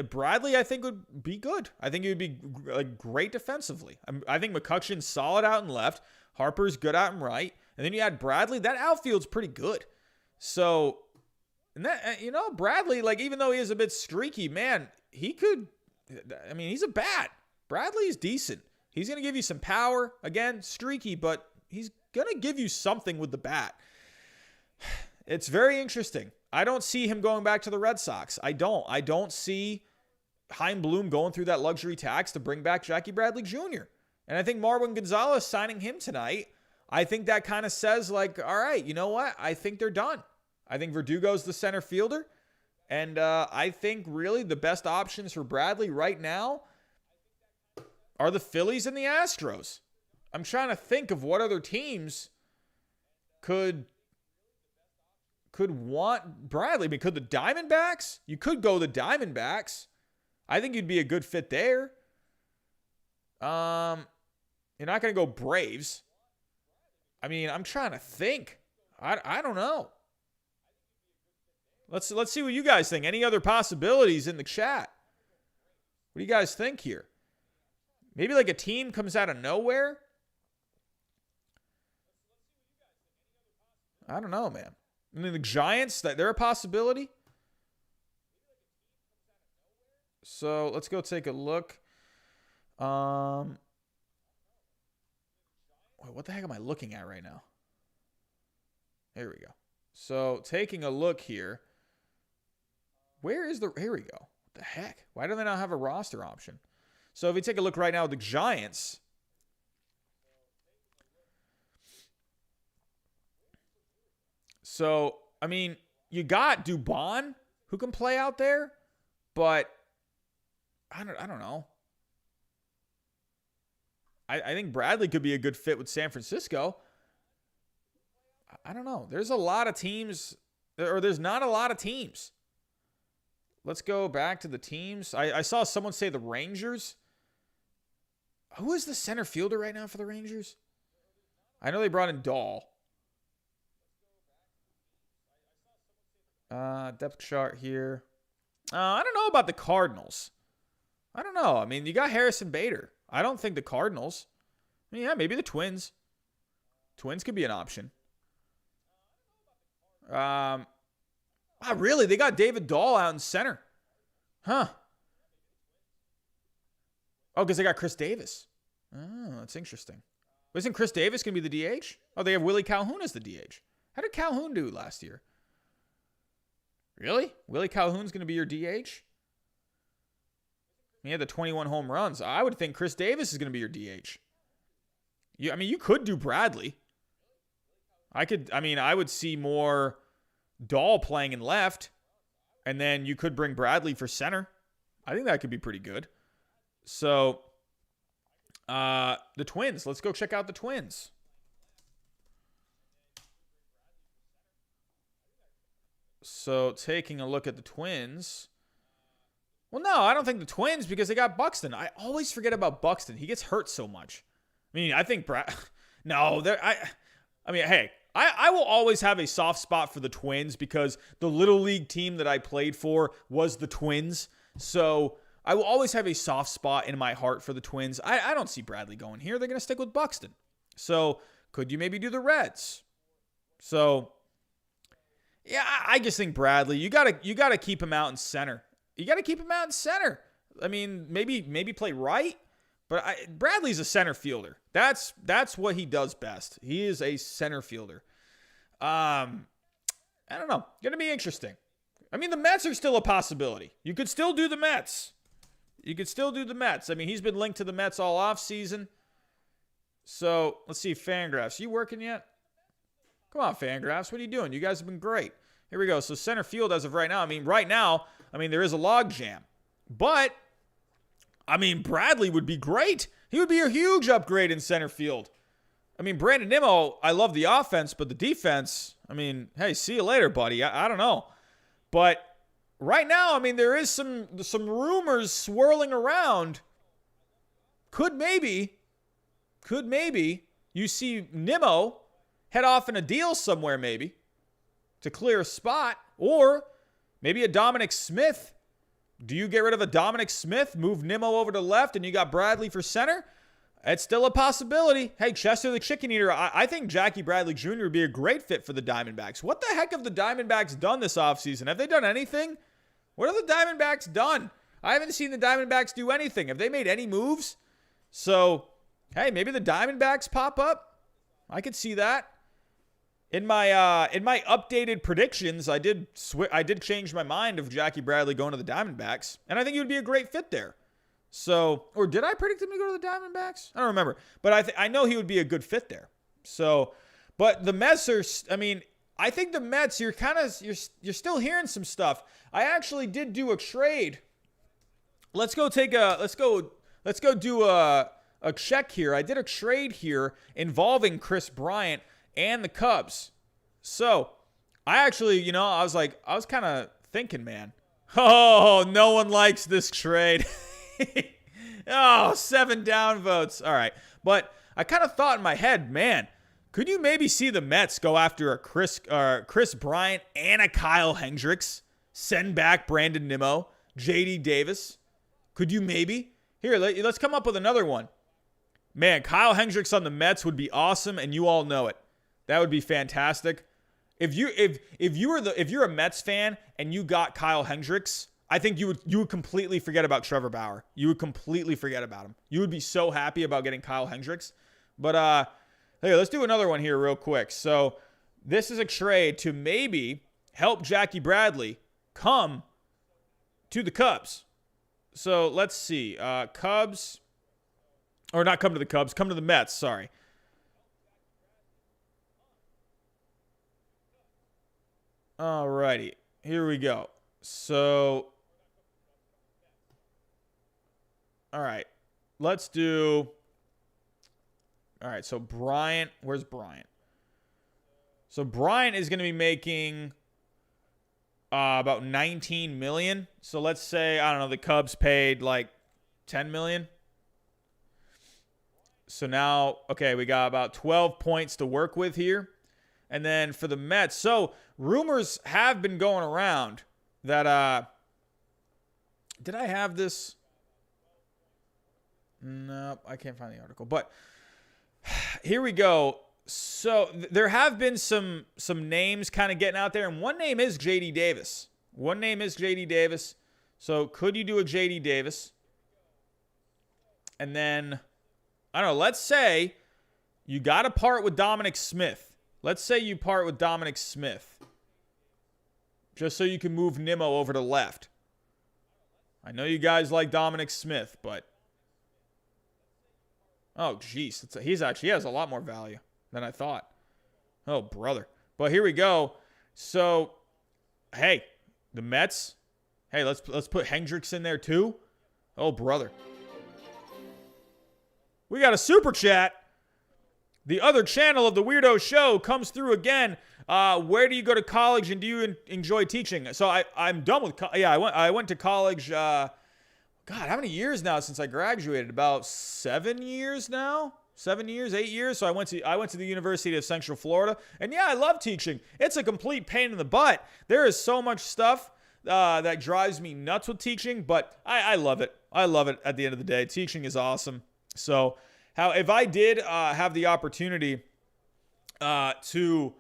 Bradley, I think, would be good. I think he would be like great defensively. I think McCutcheon's solid out and left. Harper's good out and right. And then you add Bradley. That outfield's pretty good. So, and that, you know, Bradley, like, even though he is a bit streaky, man, he could, I mean, he's a bat. Bradley's decent. He's going to give you some power. Again, streaky, but he's going to give you something with the bat. It's very interesting. I don't see him going back to the Red Sox. I don't see Chaim Bloom going through that luxury tax to bring back Jackie Bradley Jr. And I think Marwin Gonzalez signing him tonight, I think that kind of says, like, all right, you know what? I think they're done. I think Verdugo's the center fielder. And I think really the best options for Bradley right now are the Phillies and the Astros. I'm trying to think of what other teams could want Bradley. I mean, could the Diamondbacks? You could go the Diamondbacks. I think you'd be a good fit there. You're not going to go Braves. I mean, I'm trying to think. I don't know. Let's see what you guys think. Any other possibilities in the chat? What do you guys think here? Maybe like a team comes out of nowhere? I don't know, man. I mean, the Giants, they're a possibility. So let's go take a look. Wait, what the heck am I looking at right now? There we go. So taking a look here. Here we go. What the heck? Why do they not have a roster option? So if you take a look right now at the Giants. So, I mean, you got Dubon who can play out there, but I don't know. I think Bradley could be a good fit with San Francisco. I don't know. There's a lot of teams, or there's not a lot of teams. Let's go back to the teams. I saw someone say the Rangers. Who is the center fielder right now for the Rangers? I know they brought in Dahl. Depth chart here. I don't know about the Cardinals. I don't know. I mean, you got Harrison Bader. I don't think the Cardinals. I mean, yeah, maybe the Twins. Twins could be an option. Really? They got David Dahl out in center. Huh. Oh, because they got Chris Davis. Oh, that's interesting. Isn't Chris Davis going to be the DH? Oh, they have Willie Calhoun as the DH. How did Calhoun do last year? Really? Willie Calhoun's going to be your DH? He had the 21 home runs. I would think Chris Davis is going to be your DH. You could do Bradley. I would see more Dahl playing in left, and then you could bring Bradley for center. I think that could be pretty good. So, the Twins. Let's go check out the Twins. So taking a look at the Twins. Well, no, I don't think the Twins because they got Buxton. I always forget about Buxton. He gets hurt so much. I mean, I think no, I mean, hey, I will always have a soft spot for the Twins because the Little League team that I played for was the Twins. So I will always have a soft spot in my heart for the Twins. I don't see Bradley going here. They're going to stick with Buxton. So could you maybe do the Reds? So yeah, I just think Bradley, you gotta keep him out in center. You got to keep him out in center. I mean, maybe play right, but Bradley's a center fielder. That's what he does best. He is a center fielder. I don't know. Going to be interesting. I mean, the Mets are still a possibility. You could still do the Mets. I mean, he's been linked to the Mets all offseason. So let's see, Fangraphs. You working yet? Come on, Fangraphs. What are you doing? You guys have been great. Here we go. So center field as of right now. I mean, there is a log jam. But, I mean, Bradley would be great. He would be a huge upgrade in center field. I mean, Brandon Nimmo, I love the offense, but the defense, I mean, hey, see you later, buddy. I don't know. But right now, I mean, there is some rumors swirling around. Could maybe you see Nimmo head off in a deal somewhere maybe to clear a spot, or maybe a Dominic Smith. Do you get rid of a Dominic Smith, move Nimmo over to left, and you got Bradley for center? It's still a possibility. Hey, Chester the Chicken Eater, I think Jackie Bradley Jr. would be a great fit for the Diamondbacks. What the heck have the Diamondbacks done this offseason? Have they done anything? What have the Diamondbacks done? I haven't seen the Diamondbacks do anything. Have they made any moves? So, hey, maybe the Diamondbacks pop up. I could see that. In my updated predictions, I did change my mind of Jackie Bradley going to the Diamondbacks, and I think he would be a great fit there. So, or did I predict him to go to the Diamondbacks? I don't remember, but I know he would be a good fit there. So, but the Mets are, I mean, I think the Mets, you're still hearing some stuff. I actually did do a trade. Let's go do a check here. I did a trade here involving Chris Bryant and the Cubs. So, I actually, I was kind of thinking, man, oh, no one likes this trade. Oh, 7 down votes. All right. But I kind of thought in my head, man, could you maybe see the Mets go after a Chris Bryant and a Kyle Hendricks, send back Brandon Nimmo, JD Davis? Could you maybe? Here, let's come up with another one. Man, Kyle Hendricks on the Mets would be awesome, and you all know it. That would be fantastic. If you're a Mets fan and you got Kyle Hendricks, I think you would completely forget about Trevor Bauer. You would completely forget about him. You would be so happy about getting Kyle Hendricks. But hey, let's do another one here real quick. So this is a trade to maybe help Jackie Bradley come to the Cubs. So let's see. Cubs, or not come to the Cubs, come to the Mets, sorry. Alrighty, here we go. So, all right, let's do, all right, so Bryant, where's Bryant? So Bryant is going to be making about $19 million. So let's say, I don't know, the Cubs paid like $10 million. So now, okay, we got about 12 points to work with here. And then for the Mets, so rumors have been going around that, did I have this? No, I can't find the article. But here we go. So there have been some names kind of getting out there, and one name is JD Davis. So could you do a JD Davis? And then, I don't know, let's say you got to part with Dominic Smith. Let's say you part with Dominic Smith just so you can move Nimmo over to left. I know you guys like Dominic Smith, but oh, geez. He has a lot more value than I thought. Oh, brother. But here we go. So, hey, the Mets. Hey, let's put Hendricks in there too. Oh, brother. We got a super chat. The other channel of the Weirdo Show comes through again. Where do you go to college and do you enjoy teaching? So I'm done with I went to college. God, how many years now since I graduated? About 7 years now. 7 years, 8 years. So I went to the University of Central Florida, and yeah, I love teaching. It's a complete pain in the butt. There is so much stuff that drives me nuts with teaching, but I love it. I love it. At the end of the day, teaching is awesome. So if I did have the opportunity to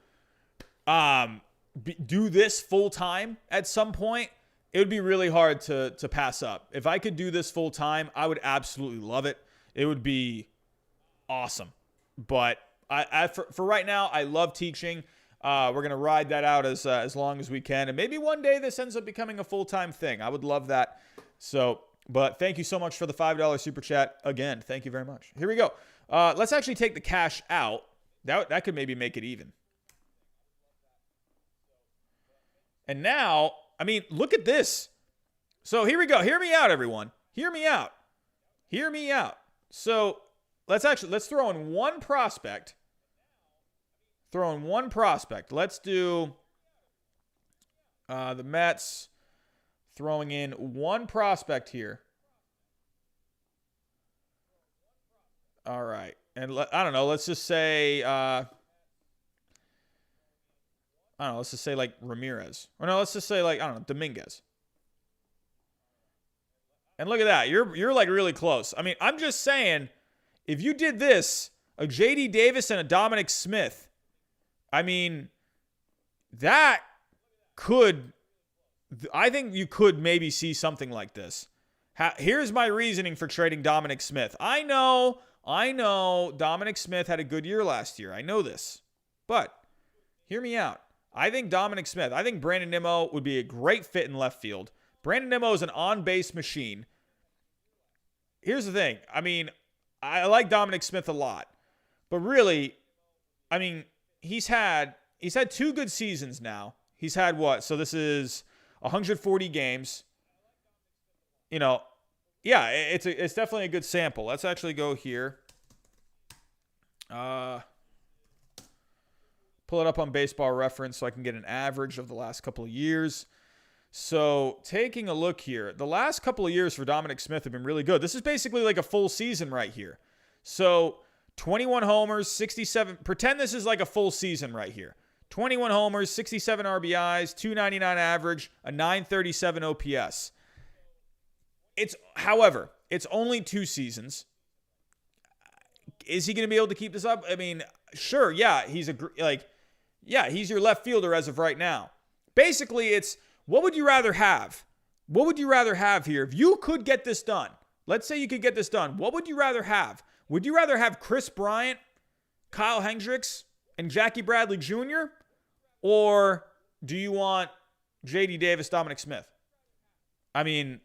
do this full time at some point, it would be really hard to pass up. If I could do this full time, I would absolutely love it. It would be awesome. But for right now, I love teaching. We're going to ride that out as long as we can. And maybe one day this ends up becoming a full-time thing. I would love that. So, but thank you so much for the $5 super chat. Again, thank you very much. Here we go. Let's actually take the cash out. That could maybe make it even. And now, I mean, look at this. So here we go. Hear me out, everyone. Hear me out. Hear me out. So let's throw in one prospect. Let's do the Mets throwing in one prospect here. All right. And I don't know. Let's just say, let's just say like Ramirez. Or no, let's just say like, I don't know, Dominguez. And look at that. You're like really close. I mean, I'm just saying, if you did this, a J.D. Davis and a Dominic Smith, I mean, I think you could maybe see something like this. Here's my reasoning for trading Dominic Smith. I know Dominic Smith had a good year last year. I know this. But hear me out. I think Brandon Nimmo would be a great fit in left field. Brandon Nimmo is an on-base machine. Here's the thing. I mean, I like Dominic Smith a lot. But really, I mean, he's had 2 good seasons now. He's had what? So this is 140 games. You know, yeah, it's definitely a good sample. Let's actually go here. Pull it up on Baseball Reference so I can get an average of the last couple of years. So taking a look here, the last couple of years for Dominic Smith have been really good. This is basically like a full season right here. So 21 homers, 67. Pretend this is like a full season right here. 21 homers, 67 RBIs, 299 average, a 937 OPS. However, it's only 2 seasons. Is he going to be able to keep this up? I mean, sure, yeah, he's your left fielder as of right now. Basically, it's what would you rather have? What would you rather have here? If you could get this done, let's say you could get this done, what would you rather have? Would you rather have Chris Bryant, Kyle Hendricks, and Jackie Bradley Jr.? Or do you want J.D. Davis, Dominic Smith? I mean,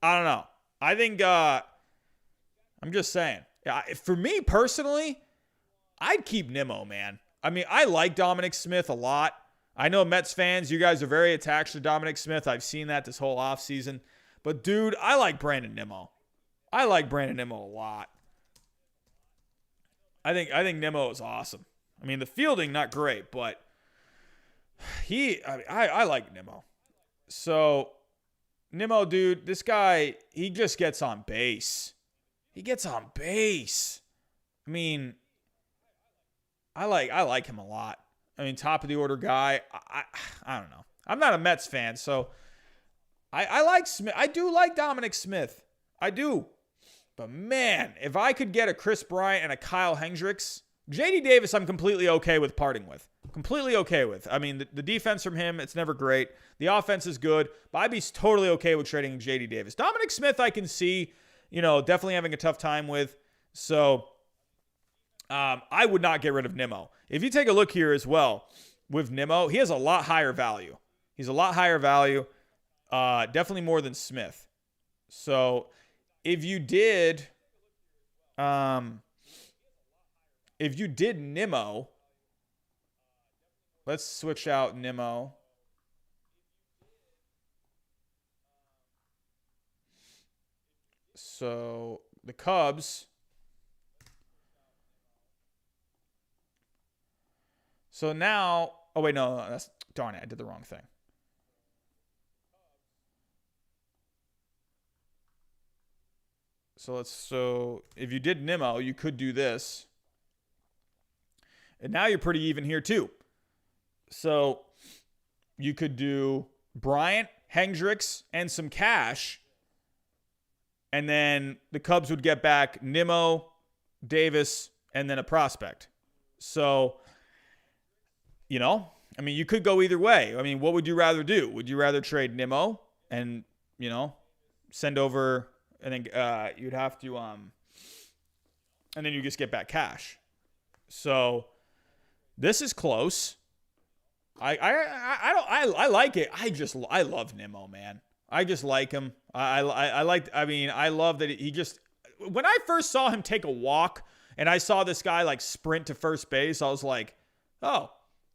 I don't know. I think, I'm just saying. For me personally, I'd keep Nimmo, man. I mean, I like Dominic Smith a lot. I know Mets fans, you guys are very attached to Dominic Smith. I've seen that this whole offseason. But, dude, I like Brandon Nimmo. I like Brandon Nimmo a lot. I think Nimmo is awesome. I mean, the fielding, not great, but I like Nimmo. So, Nimmo, dude, this guy, he just gets on base. He gets on base. I mean, I like him a lot. I mean, top of the order guy. I don't know. I'm not a Mets fan, so I like Smith. I do like Dominic Smith. I do. But man, if I could get a Chris Bryant and a Kyle Hendricks, J.D. Davis, I'm completely okay with parting with. Completely okay with. I mean, the defense from him, it's never great. The offense is good, but I'd be totally okay with trading J.D. Davis. Dominic Smith, I can see, definitely having a tough time with. So I would not get rid of Nimmo. If you take a look here as well, with Nimmo, he has a lot higher value. He's a lot higher value, definitely more than Smith. So if you did Nimmo, let's switch out Nimmo. So the Cubs, So now, oh wait, no, that's, darn it, I did the wrong thing. So if you did Nimmo, you could do this. And now you're pretty even here too. So you could do Bryant, Hendricks, and some cash. And then the Cubs would get back Nimmo, Davis, and then a prospect. So, you know, I mean, you could go either way. I mean, what would you rather do? Would you rather trade Nimmo and, you know, send over, and then you'd have to, and then you just get back cash. So this is close. I like it. I love Nimmo, man. I just like him. I love that he just, when I first saw him take a walk and I saw this guy like sprint to first base, I was like, oh,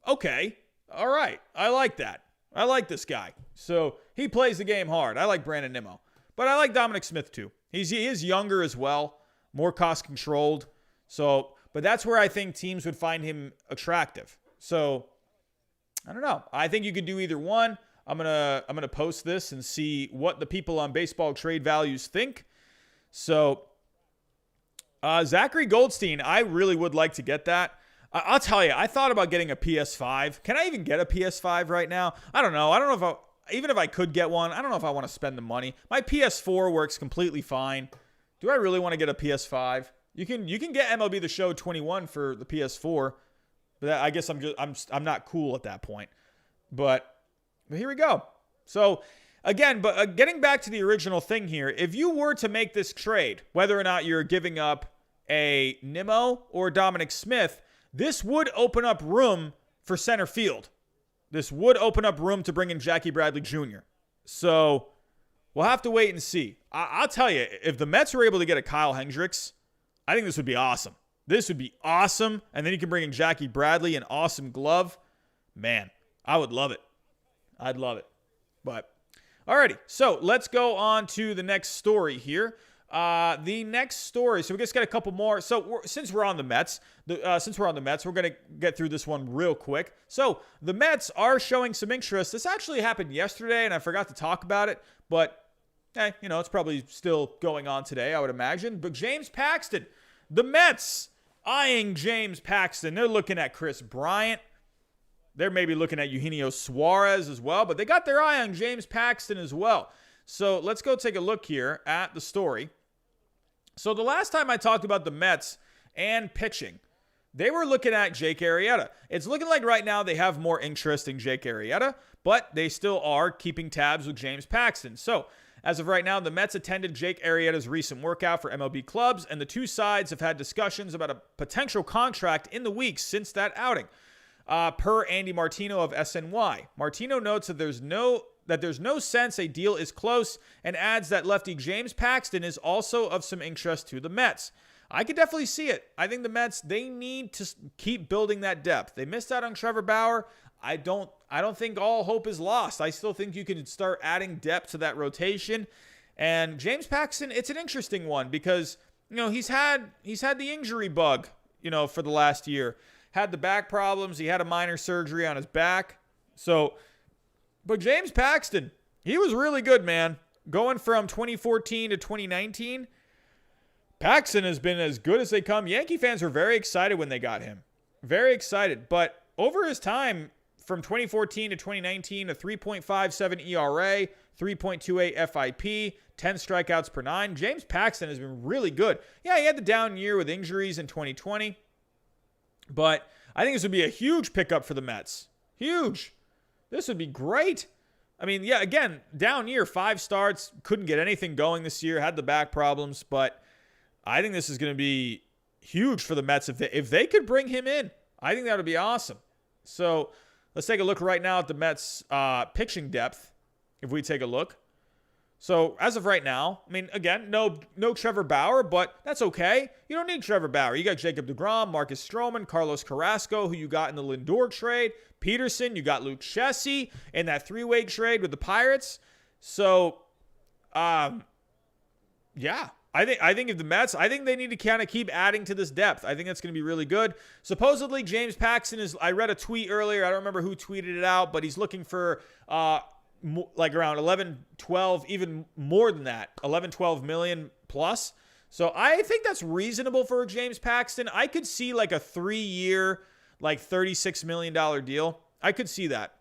okay. All right. I like that. I like this guy. So he plays the game hard. I like Brandon Nimmo, but I like Dominic Smith too. He is younger as well, more cost controlled. So, but that's where I think teams would find him attractive. So I don't know. I think you could do either one. I'm gonna post this and see what the people on Baseball Trade Values think. So Zachary Goldstein, I really would like to get that. I'll tell you, I thought about getting a PS5. Can I even get a PS5 right now? I don't know. I don't know even if I could get one, I don't know if I want to spend the money. My PS4 works completely fine. Do I really want to get a PS5? You can get MLB The Show 21 for the PS4. But I guess I'm not cool at that point. But here we go. So again, getting back to the original thing here, if you were to make this trade, whether or not you're giving up a Nimmo or Dominic Smith, this would open up room for center field. This would open up room to bring in Jackie Bradley Jr. So we'll have to wait and see. I'll tell you, if the Mets were able to get a Kyle Hendricks, I think this would be awesome. This would be awesome. And then you can bring in Jackie Bradley, an awesome glove. Man, I would love it. I'd love it. But, alrighty. So, let's go on to the next story here. The next story. So, we just got a couple more. So, since we're on the Mets, we're going to get through this one real quick. So, the Mets are showing some interest. This actually happened yesterday, and I forgot to talk about it. But, hey, you know, it's probably still going on today, I would imagine. But James Paxton, the Mets eyeing James Paxton. They're looking at Chris Bryant. They're maybe looking at Eugenio Suarez as well, but they got their eye on James Paxton as well. So let's go take a look here at the story. So the last time I talked about the Mets and pitching, they were looking at Jake Arrieta. It's looking like right now they have more interest in Jake Arrieta, but they still are keeping tabs with James Paxton. So as of right now, the Mets attended Jake Arrieta's recent workout for MLB clubs, and the two sides have had discussions about a potential contract in the weeks since that outing. Per Andy Martino of SNY. Martino notes that there's no sense a deal is close, and adds that lefty James Paxton is also of some interest to the Mets. I could definitely see it. I think the Mets, they need to keep building that depth. They missed out on Trevor Bauer. I don't think all hope is lost. I still think you can start adding depth to that rotation. And James Paxton, it's an interesting one because, you know, he's had the injury bug, you know, for the last year. Had the back problems. He had a minor surgery on his back. So, but James Paxton, he was really good, man. Going from 2014 to 2019, Paxton has been as good as they come. Yankee fans were very excited when they got him. Very excited. But over his time, from 2014 to 2019, a 3.57 ERA, 3.28 FIP, 10 strikeouts per nine. James Paxton has been really good. Yeah, he had the down year with injuries in 2020. But I think this would be a huge pickup for the Mets. Huge. This would be great. I mean, yeah, again, down year, 5 starts, couldn't get anything going this year, had the back problems, but I think this is going to be huge for the Mets. If they could bring him in, I think that would be awesome. So let's take a look right now at the Mets pitching depth, if we take a look. So as of right now, I mean, again, no Trevor Bauer, but that's okay. You don't need Trevor Bauer. You got Jacob deGrom, Marcus Stroman, Carlos Carrasco, who you got in the Lindor trade, Peterson, you got Luke Chessie in that 3-way trade with the Pirates. So, yeah, I think if the Mets, I think they need to kind of keep adding to this depth. I think that's going to be really good. Supposedly, James Paxton is, I read a tweet earlier. I don't remember who tweeted it out, but he's looking for like around 11, 12, even more than that, 11, 12 million plus. So I think that's reasonable for James Paxton. I could see like a 3-year, like $36 million deal. I could see that.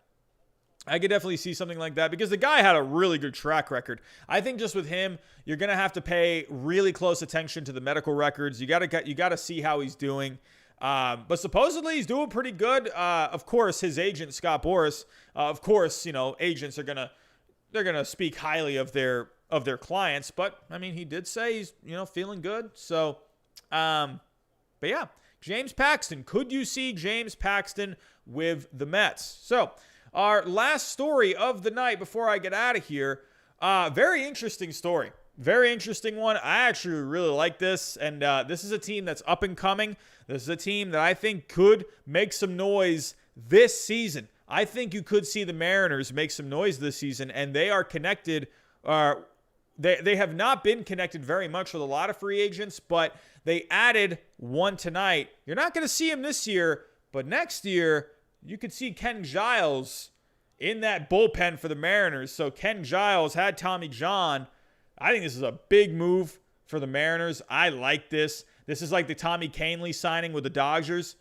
I could definitely see something like that because the guy had a really good track record. I think just with him, you're going to have to pay really close attention to the medical records. You got to see how he's doing. But supposedly he's doing pretty good. Of course, his agent, Scott Boras, of course, agents are they're going to speak highly of their clients, but I mean, he did say he's, feeling good. So, but yeah, James Paxton, could you see James Paxton with the Mets? So, our last story of the night before I get out of here, very interesting story. Very interesting one. I actually really like this, and this is a team that's up and coming. This is a team that I think could make some noise this season. I think you could see the Mariners make some noise this season, and they are connected. They have not been connected very much with a lot of free agents, but they added one tonight. You're not going to see him this year, but next year, you could see Ken Giles in that bullpen for the Mariners. So Ken Giles had Tommy John. I think this is a big move for the Mariners. I like this. This is like the Tommy Kahnle signing with the Dodgers,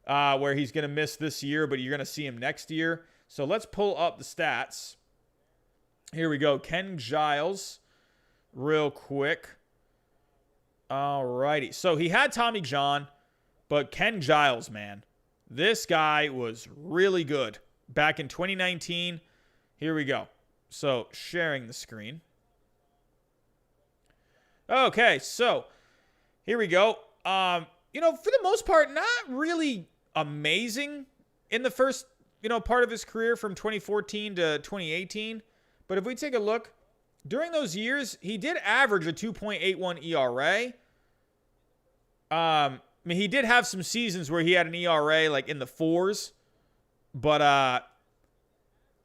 where he's going to miss this year, but you're going to see him next year. So let's pull up the stats. Here we go. Ken Giles, real quick. All righty. So he had Tommy John, but Ken Giles, man. This guy was really good back in 2019. Here we go. So sharing the screen. Okay, so here we go. For the most part, not really amazing in the first, part of his career from 2014 to 2018. But if we take a look, during those years, he did average a 2.81 ERA. He did have some seasons where he had an ERA like in the 4s, but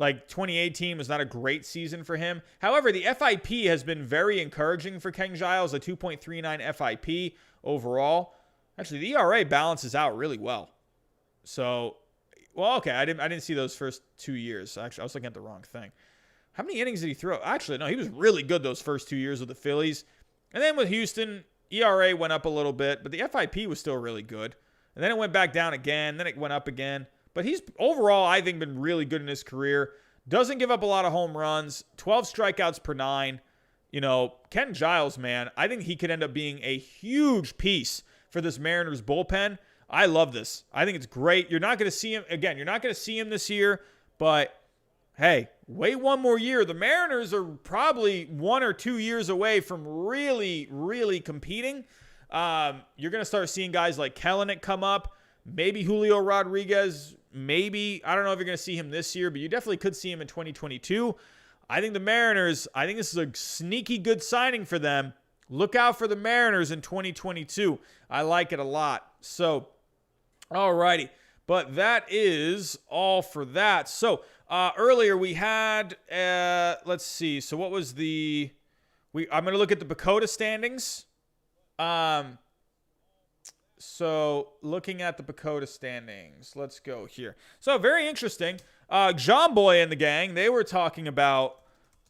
like 2018 was not a great season for him. However, the FIP has been very encouraging for Ken Giles, a 2.39 FIP overall. Actually, the ERA balances out really well. So, okay, I didn't see those first 2 years. Actually, I was looking at the wrong thing. How many innings did he throw? Actually, no, he was really good those first 2 years with the Phillies. And then with Houston, ERA went up a little bit, but the FIP was still really good. And then it went back down again. Then it went up again. But he's overall, I think, been really good in his career. Doesn't give up a lot of home runs. 12 strikeouts per 9. Ken Giles, man, I think he could end up being a huge piece for this Mariners bullpen. I love this. I think it's great. You're not going to see him, again, you're not going to see him this year. But, hey, wait one more year. The Mariners are probably 1 or 2 years away from really, really competing. You're going to start seeing guys like Kelenic come up. Maybe Julio Rodriguez. Maybe. I don't know if you're going to see him this year, but you definitely could see him in 2022. I think the Mariners, I think this is a sneaky good signing for them. Look out for the Mariners in 2022. I like it a lot. So, all righty. But that is all for that. So, earlier we had, let's see. So, what was I'm going to look at the PECOTA standings. So, looking at the PECOTA standings, let's go here. So, very interesting. John Boy and the gang, they were talking about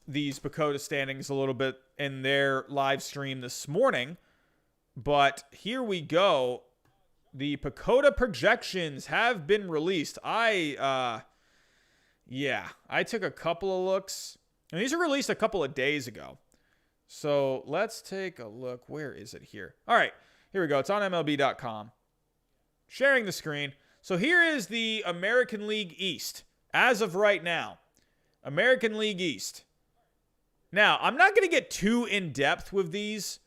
these PECOTA standings a little bit in their live stream this morning. But here we go. The PECOTA projections have been released. I took a couple of looks. And these were released a couple of days ago. So, let's take a look. Where is it here? All right. Here we go. It's on MLB.com. Sharing the screen. So here is the American League East as of right now. American League East. Now, I'm not going to get too in-depth with these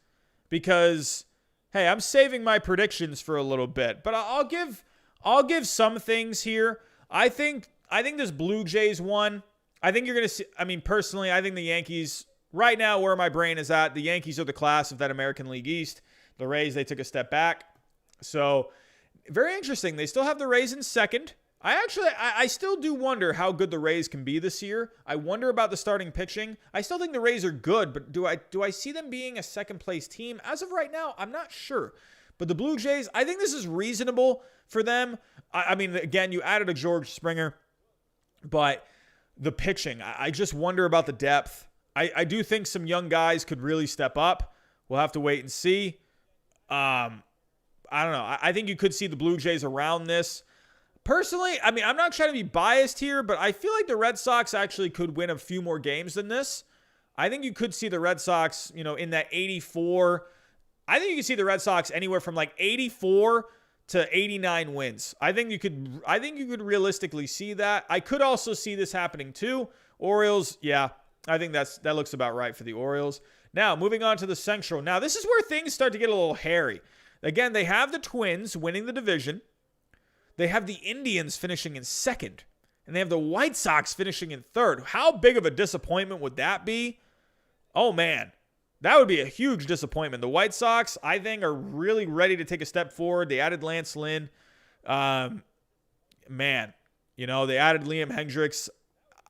because, hey, I'm saving my predictions for a little bit. But I'll give some things here. I think this Blue Jays one, I think you're going to see, personally, I think the Yankees, right now where my brain is at, the Yankees are the class of that American League East. The Rays, they took a step back. So, very interesting. They still have the Rays in second. I still do wonder how good the Rays can be this year. I wonder about the starting pitching. I still think the Rays are good, but do I see them being a second-place team? As of right now, I'm not sure. But the Blue Jays, I think this is reasonable for them. I mean, again, you added a George Springer, but the pitching, I just wonder about the depth. I do think some young guys could really step up. We'll have to wait and see. I don't know. I think you could see the Blue Jays around this. Personally, I mean, I'm not trying to be biased here, but I feel like the Red Sox actually could win a few more games than this. I think you could see the Red Sox, in that 84. I think you could see the Red Sox anywhere from like 84 to 89 wins. I think you could realistically see that. I could also see this happening too. Orioles, yeah, I think that looks about right for the Orioles. Now, moving on to the Central. Now, this is where things start to get a little hairy. Again, they have the Twins winning the division. They have the Indians finishing in second. And they have the White Sox finishing in third. How big of a disappointment would that be? Oh, man. That would be a huge disappointment. The White Sox, I think, are really ready to take a step forward. They added Lance Lynn. They added Liam Hendricks.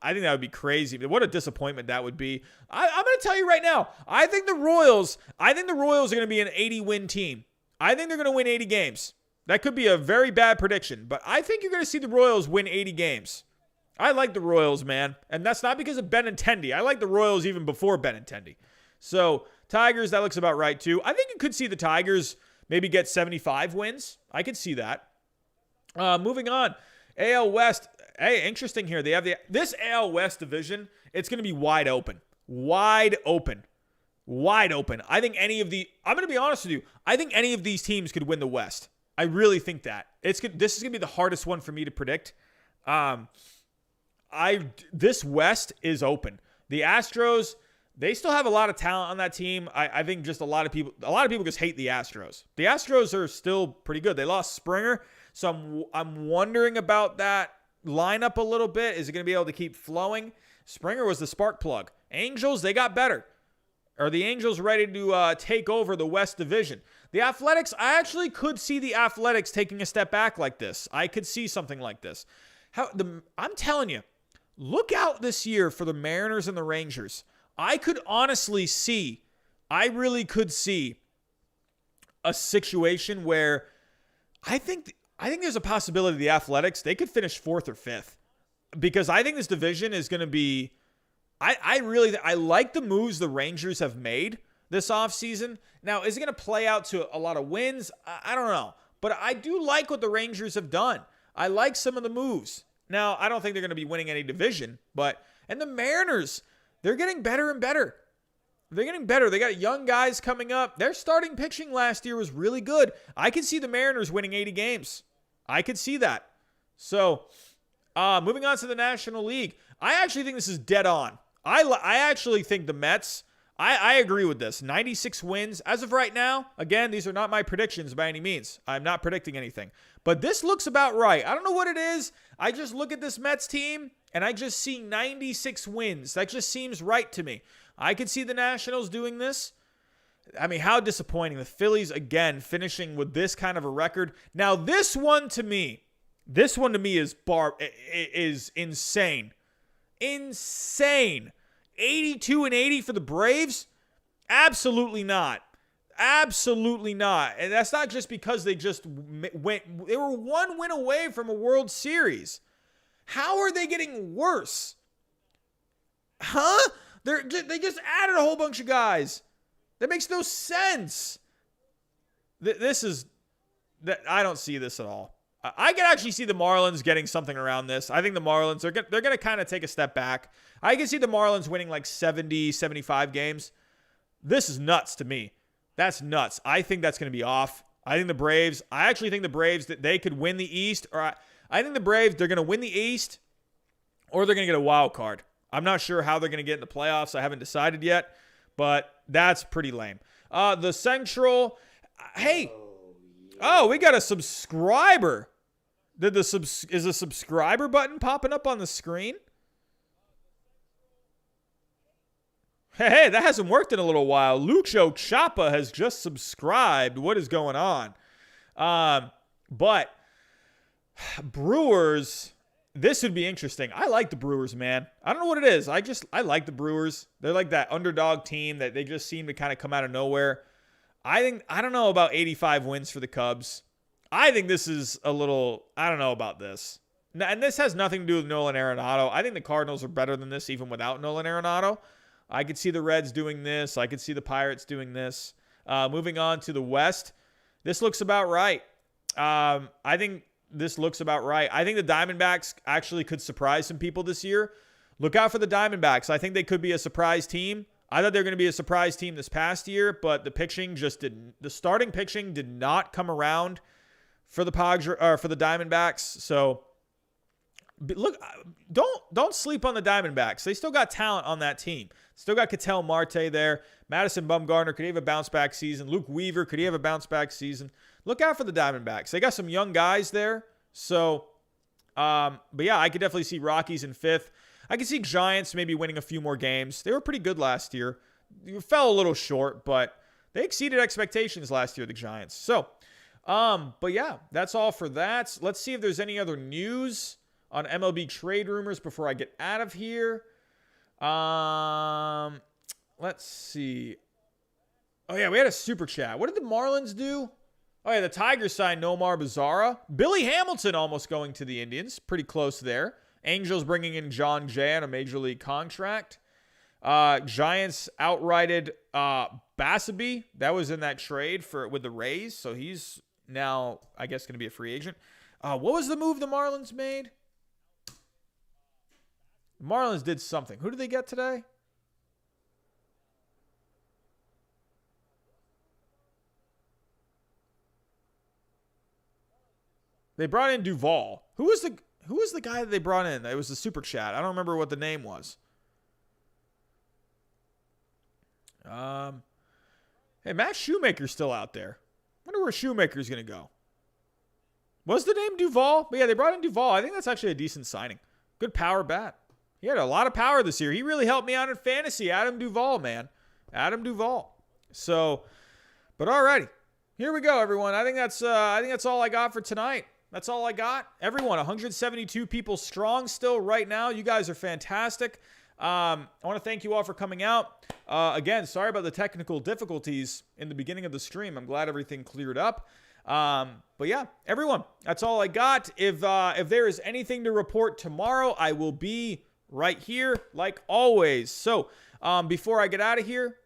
I think that would be crazy. What a disappointment that would be. I'm going to tell you right now, I think the Royals are going to be an 80-win team. I think they're going to win 80 games. That could be a very bad prediction, but I think you're going to see the Royals win 80 games. I like the Royals, man, and that's not because of Benintendi. I like the Royals even before Benintendi. So, Tigers, that looks about right, too. I think you could see the Tigers maybe get 75 wins. I could see that. Moving on, AL West. Hey, interesting here. They have this AL West division. It's going to be wide open. Wide open. I think I'm going to be honest with you. I think any of these teams could win the West. I really think that. This is going to be the hardest one for me to predict. This West is open. The Astros, they still have a lot of talent on that team. I think just a lot of people just hate the Astros. The Astros are still pretty good. They lost Springer, so I'm wondering about that lineup a little bit. Is it going to be able to keep flowing? Springer was the spark plug. Angels, they got better. Are the Angels ready to take over the West Division? The Athletics, I actually could see the Athletics taking a step back like this. I could see something like this. I'm telling you, look out this year for the Mariners and the Rangers. I really could see a situation where I think there's a possibility the Athletics, they could finish 4th or 5th. Because I think this division is going to be, I like the moves the Rangers have made this offseason. Now, is it going to play out to a lot of wins? I don't know. But I do like what the Rangers have done. I like some of the moves. Now, I don't think they're going to be winning any division. And the Mariners, they're getting better and better. They're getting better. They got young guys coming up. Their starting pitching last year was really good. I could see the Mariners winning 80 games. I could see that. So, moving on to the National League. I actually think this is dead on. I actually think the Mets, I agree with this. 96 wins. As of right now, again, these are not my predictions by any means. I'm not predicting anything. But this looks about right. I don't know what it is. I just look at this Mets team, and I just see 96 wins. That just seems right to me. I could see the Nationals doing this. I mean, how disappointing. The Phillies, again, finishing with this kind of a record. Now, this one to me is insane. Insane. 82-80 for the Braves? Absolutely not. Absolutely not. And that's not just because they were one win away from a World Series. How are they getting worse? Huh? They just added a whole bunch of guys. That makes no sense. I don't see this at all. I can actually see the Marlins getting something around this. I think the Marlins, they're going to kind of take a step back. I can see the Marlins winning like 70, 75 games. This is nuts to me. That's nuts. I think that's going to be off. I actually think the Braves, that they could win the East. Or I think the Braves, they're going to win the East, or they're going to get a wild card. I'm not sure how they're going to get in the playoffs. I haven't decided yet, but that's pretty lame. The Central, hey, we got a subscriber. Is a subscriber button popping up on the screen? Hey, that hasn't worked in a little while. Lucho Chapa has just subscribed. What is going on? But Brewers, this would be interesting. I like the Brewers, man. I don't know what it is. I like the Brewers. They're like that underdog team that they just seem to kind of come out of nowhere. I don't know about 85 wins for the Cubs. I think this is a little, I don't know about this. And this has nothing to do with Nolan Arenado. I think the Cardinals are better than this even without Nolan Arenado. I could see the Reds doing this. I could see the Pirates doing this. Moving on to the West, this looks about right. I think this looks about right. I think the Diamondbacks actually could surprise some people this year. Look out for the Diamondbacks. I think they could be a surprise team. I thought they were going to be a surprise team this past year, but the pitching just didn't. The starting pitching did not come around for the Diamondbacks. So look, don't sleep on the Diamondbacks. They still got talent on that team. Still got Ketel Marte there. Madison Bumgarner, could he have a bounce back season? Luke Weaver, could he have a bounce back season? Look out for the Diamondbacks. They got some young guys there. So, but yeah, I could definitely see Rockies in 5th. I could see Giants maybe winning a few more games. They were pretty good last year. You fell a little short, but they exceeded expectations last year, the Giants. So, but yeah, that's all for that. Let's see if there's any other news on MLB Trade Rumors before I get out of here. Let's see. Oh, yeah, we had a super chat. What did the Marlins do? Oh, yeah, the Tigers signed Nomar Mazara. Billy Hamilton almost going to the Indians. Pretty close there. Angels bringing in John Jay on a major league contract. Giants outrighted Basabe. That was in that trade with the Rays. So he's now, I guess, going to be a free agent. What was the move the Marlins made? The Marlins did something. Who did they get today? They brought in Duvall. Who was the guy that they brought in? It was the super chat. I don't remember what the name was. Hey, Matt Shoemaker's still out there. Wonder where Shoemaker's going to go. Was the name Duvall? But yeah, they brought in Duvall. I think that's actually a decent signing. Good power bat. He had a lot of power this year. He really helped me out in fantasy. Adam Duvall, man. Adam Duvall. So, but alrighty. Here we go, everyone. I think that's all I got for tonight. That's all I got. Everyone, 172 people strong still right now. You guys are fantastic. I want to thank you all for coming out. Again, sorry about the technical difficulties in the beginning of the stream. I'm glad everything cleared up. But yeah, everyone, that's all I got. If there is anything to report tomorrow, I will be right here like always. So before I get out of here,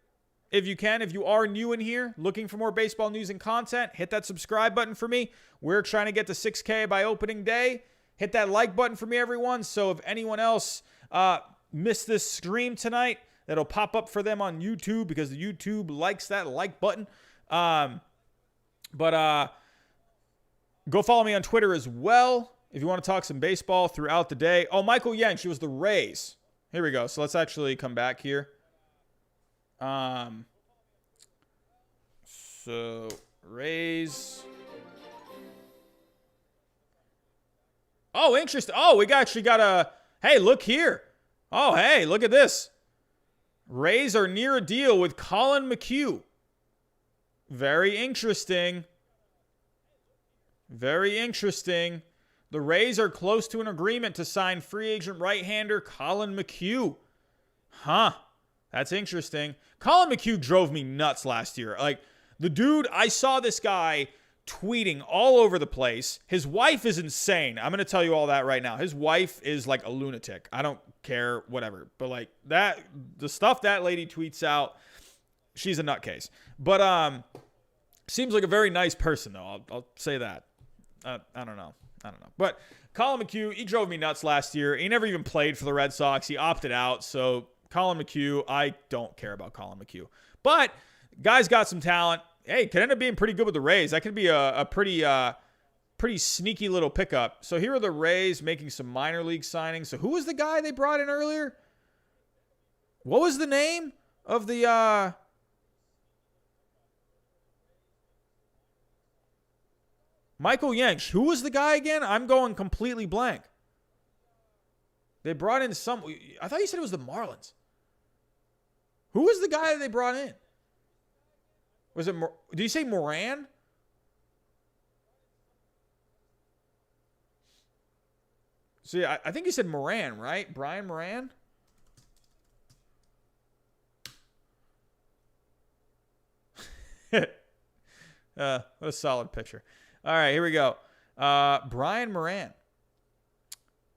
if you are new in here, looking for more baseball news and content, hit that subscribe button for me. We're trying to get to 6K by opening day. Hit that like button for me, everyone. So if anyone else missed this stream tonight, that'll pop up for them on YouTube because the YouTube likes that like button. But go follow me on Twitter as well if you want to talk some baseball throughout the day. Oh, Michael Yang, she was the Rays. Here we go. So let's actually come back here. So Rays. Oh, interesting. Oh, we actually got a, hey, look here. Oh, hey, look at this. Rays are near a deal with Colin McHugh. Very interesting. Very interesting. The Rays are close to an agreement to sign free agent right-hander Colin McHugh. Huh. That's interesting. Colin McHugh drove me nuts last year. Like, the dude, I saw this guy tweeting all over the place. His wife is insane. I'm going to tell you all that right now. His wife is like a lunatic. I don't care, whatever. But like that, the stuff that lady tweets out, she's a nutcase. But seems like a very nice person, though. I'll say that. I don't know. But Colin McHugh, he drove me nuts last year. He never even played for the Red Sox. He opted out. So Colin McHugh, I don't care about Colin McHugh. But guy's got some talent. Hey, could end up being pretty good with the Rays. That could be a pretty sneaky little pickup. So here are the Rays making some minor league signings. So who was the guy they brought in earlier? What was the name of the Michael Yench. Who was the guy again? I'm going completely blank. They brought in some, I thought you said it was the Marlins. Who was the guy that they brought in? Was it, did you say Moran? So, yeah, I think you said Moran, right? Brian Moran? What a solid pitcher. All right, here we go. Brian Moran.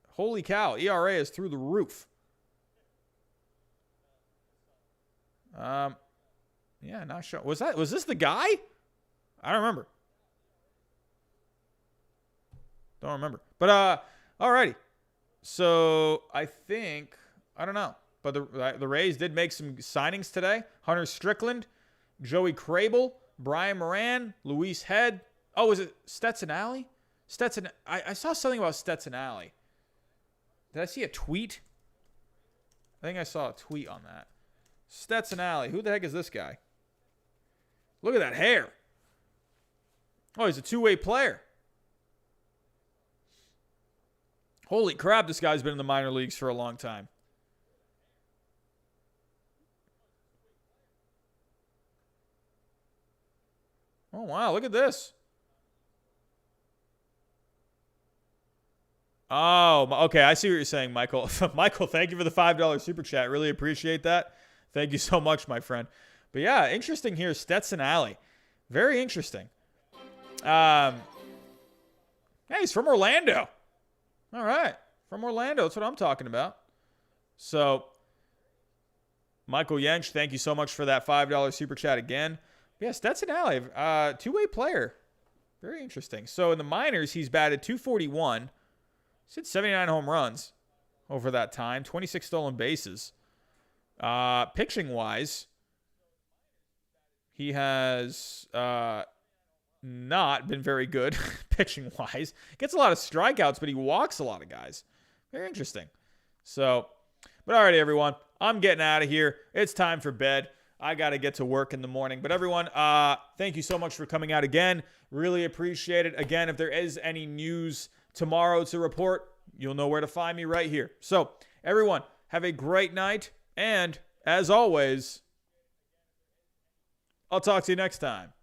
Holy cow, ERA is through the roof. Yeah, not sure. Was this the guy? I don't remember. Don't remember. But alrighty. So I think I don't know. But the Rays did make some signings today. Hunter Strickland, Joey Crable, Brian Moran, Luis Head. Oh, is it Stetson Alley? I saw something about Stetson Alley. Did I see a tweet? I think I saw a tweet on that. Stetson Alley. Who the heck is this guy? Look at that hair. Oh, he's a two-way player. Holy crap, this guy's been in the minor leagues for a long time. Oh, wow, look at this. Oh, okay, I see what you're saying, Michael. Michael, thank you for the $5 super chat. Really appreciate that. Thank you so much, my friend. But yeah, interesting here, Stetson Alley. Very interesting. Hey, he's from Orlando. All right, from Orlando. That's what I'm talking about. So, Michael Yench, thank you so much for that $5 super chat again. Yeah, Stetson Alley, two-way player. Very interesting. So, in the minors, he's batted .241. He's hit 79 home runs over that time. 26 stolen bases. Pitching-wise, he has not been very good pitching-wise. Gets a lot of strikeouts, but he walks a lot of guys. Very interesting. So, but all right, everyone. I'm getting out of here. It's time for bed. I got to get to work in the morning. But everyone, thank you so much for coming out again. Really appreciate it. Again, if there is any news tomorrow to report, you'll know where to find me right here. So, everyone, have a great night. And, as always, I'll talk to you next time.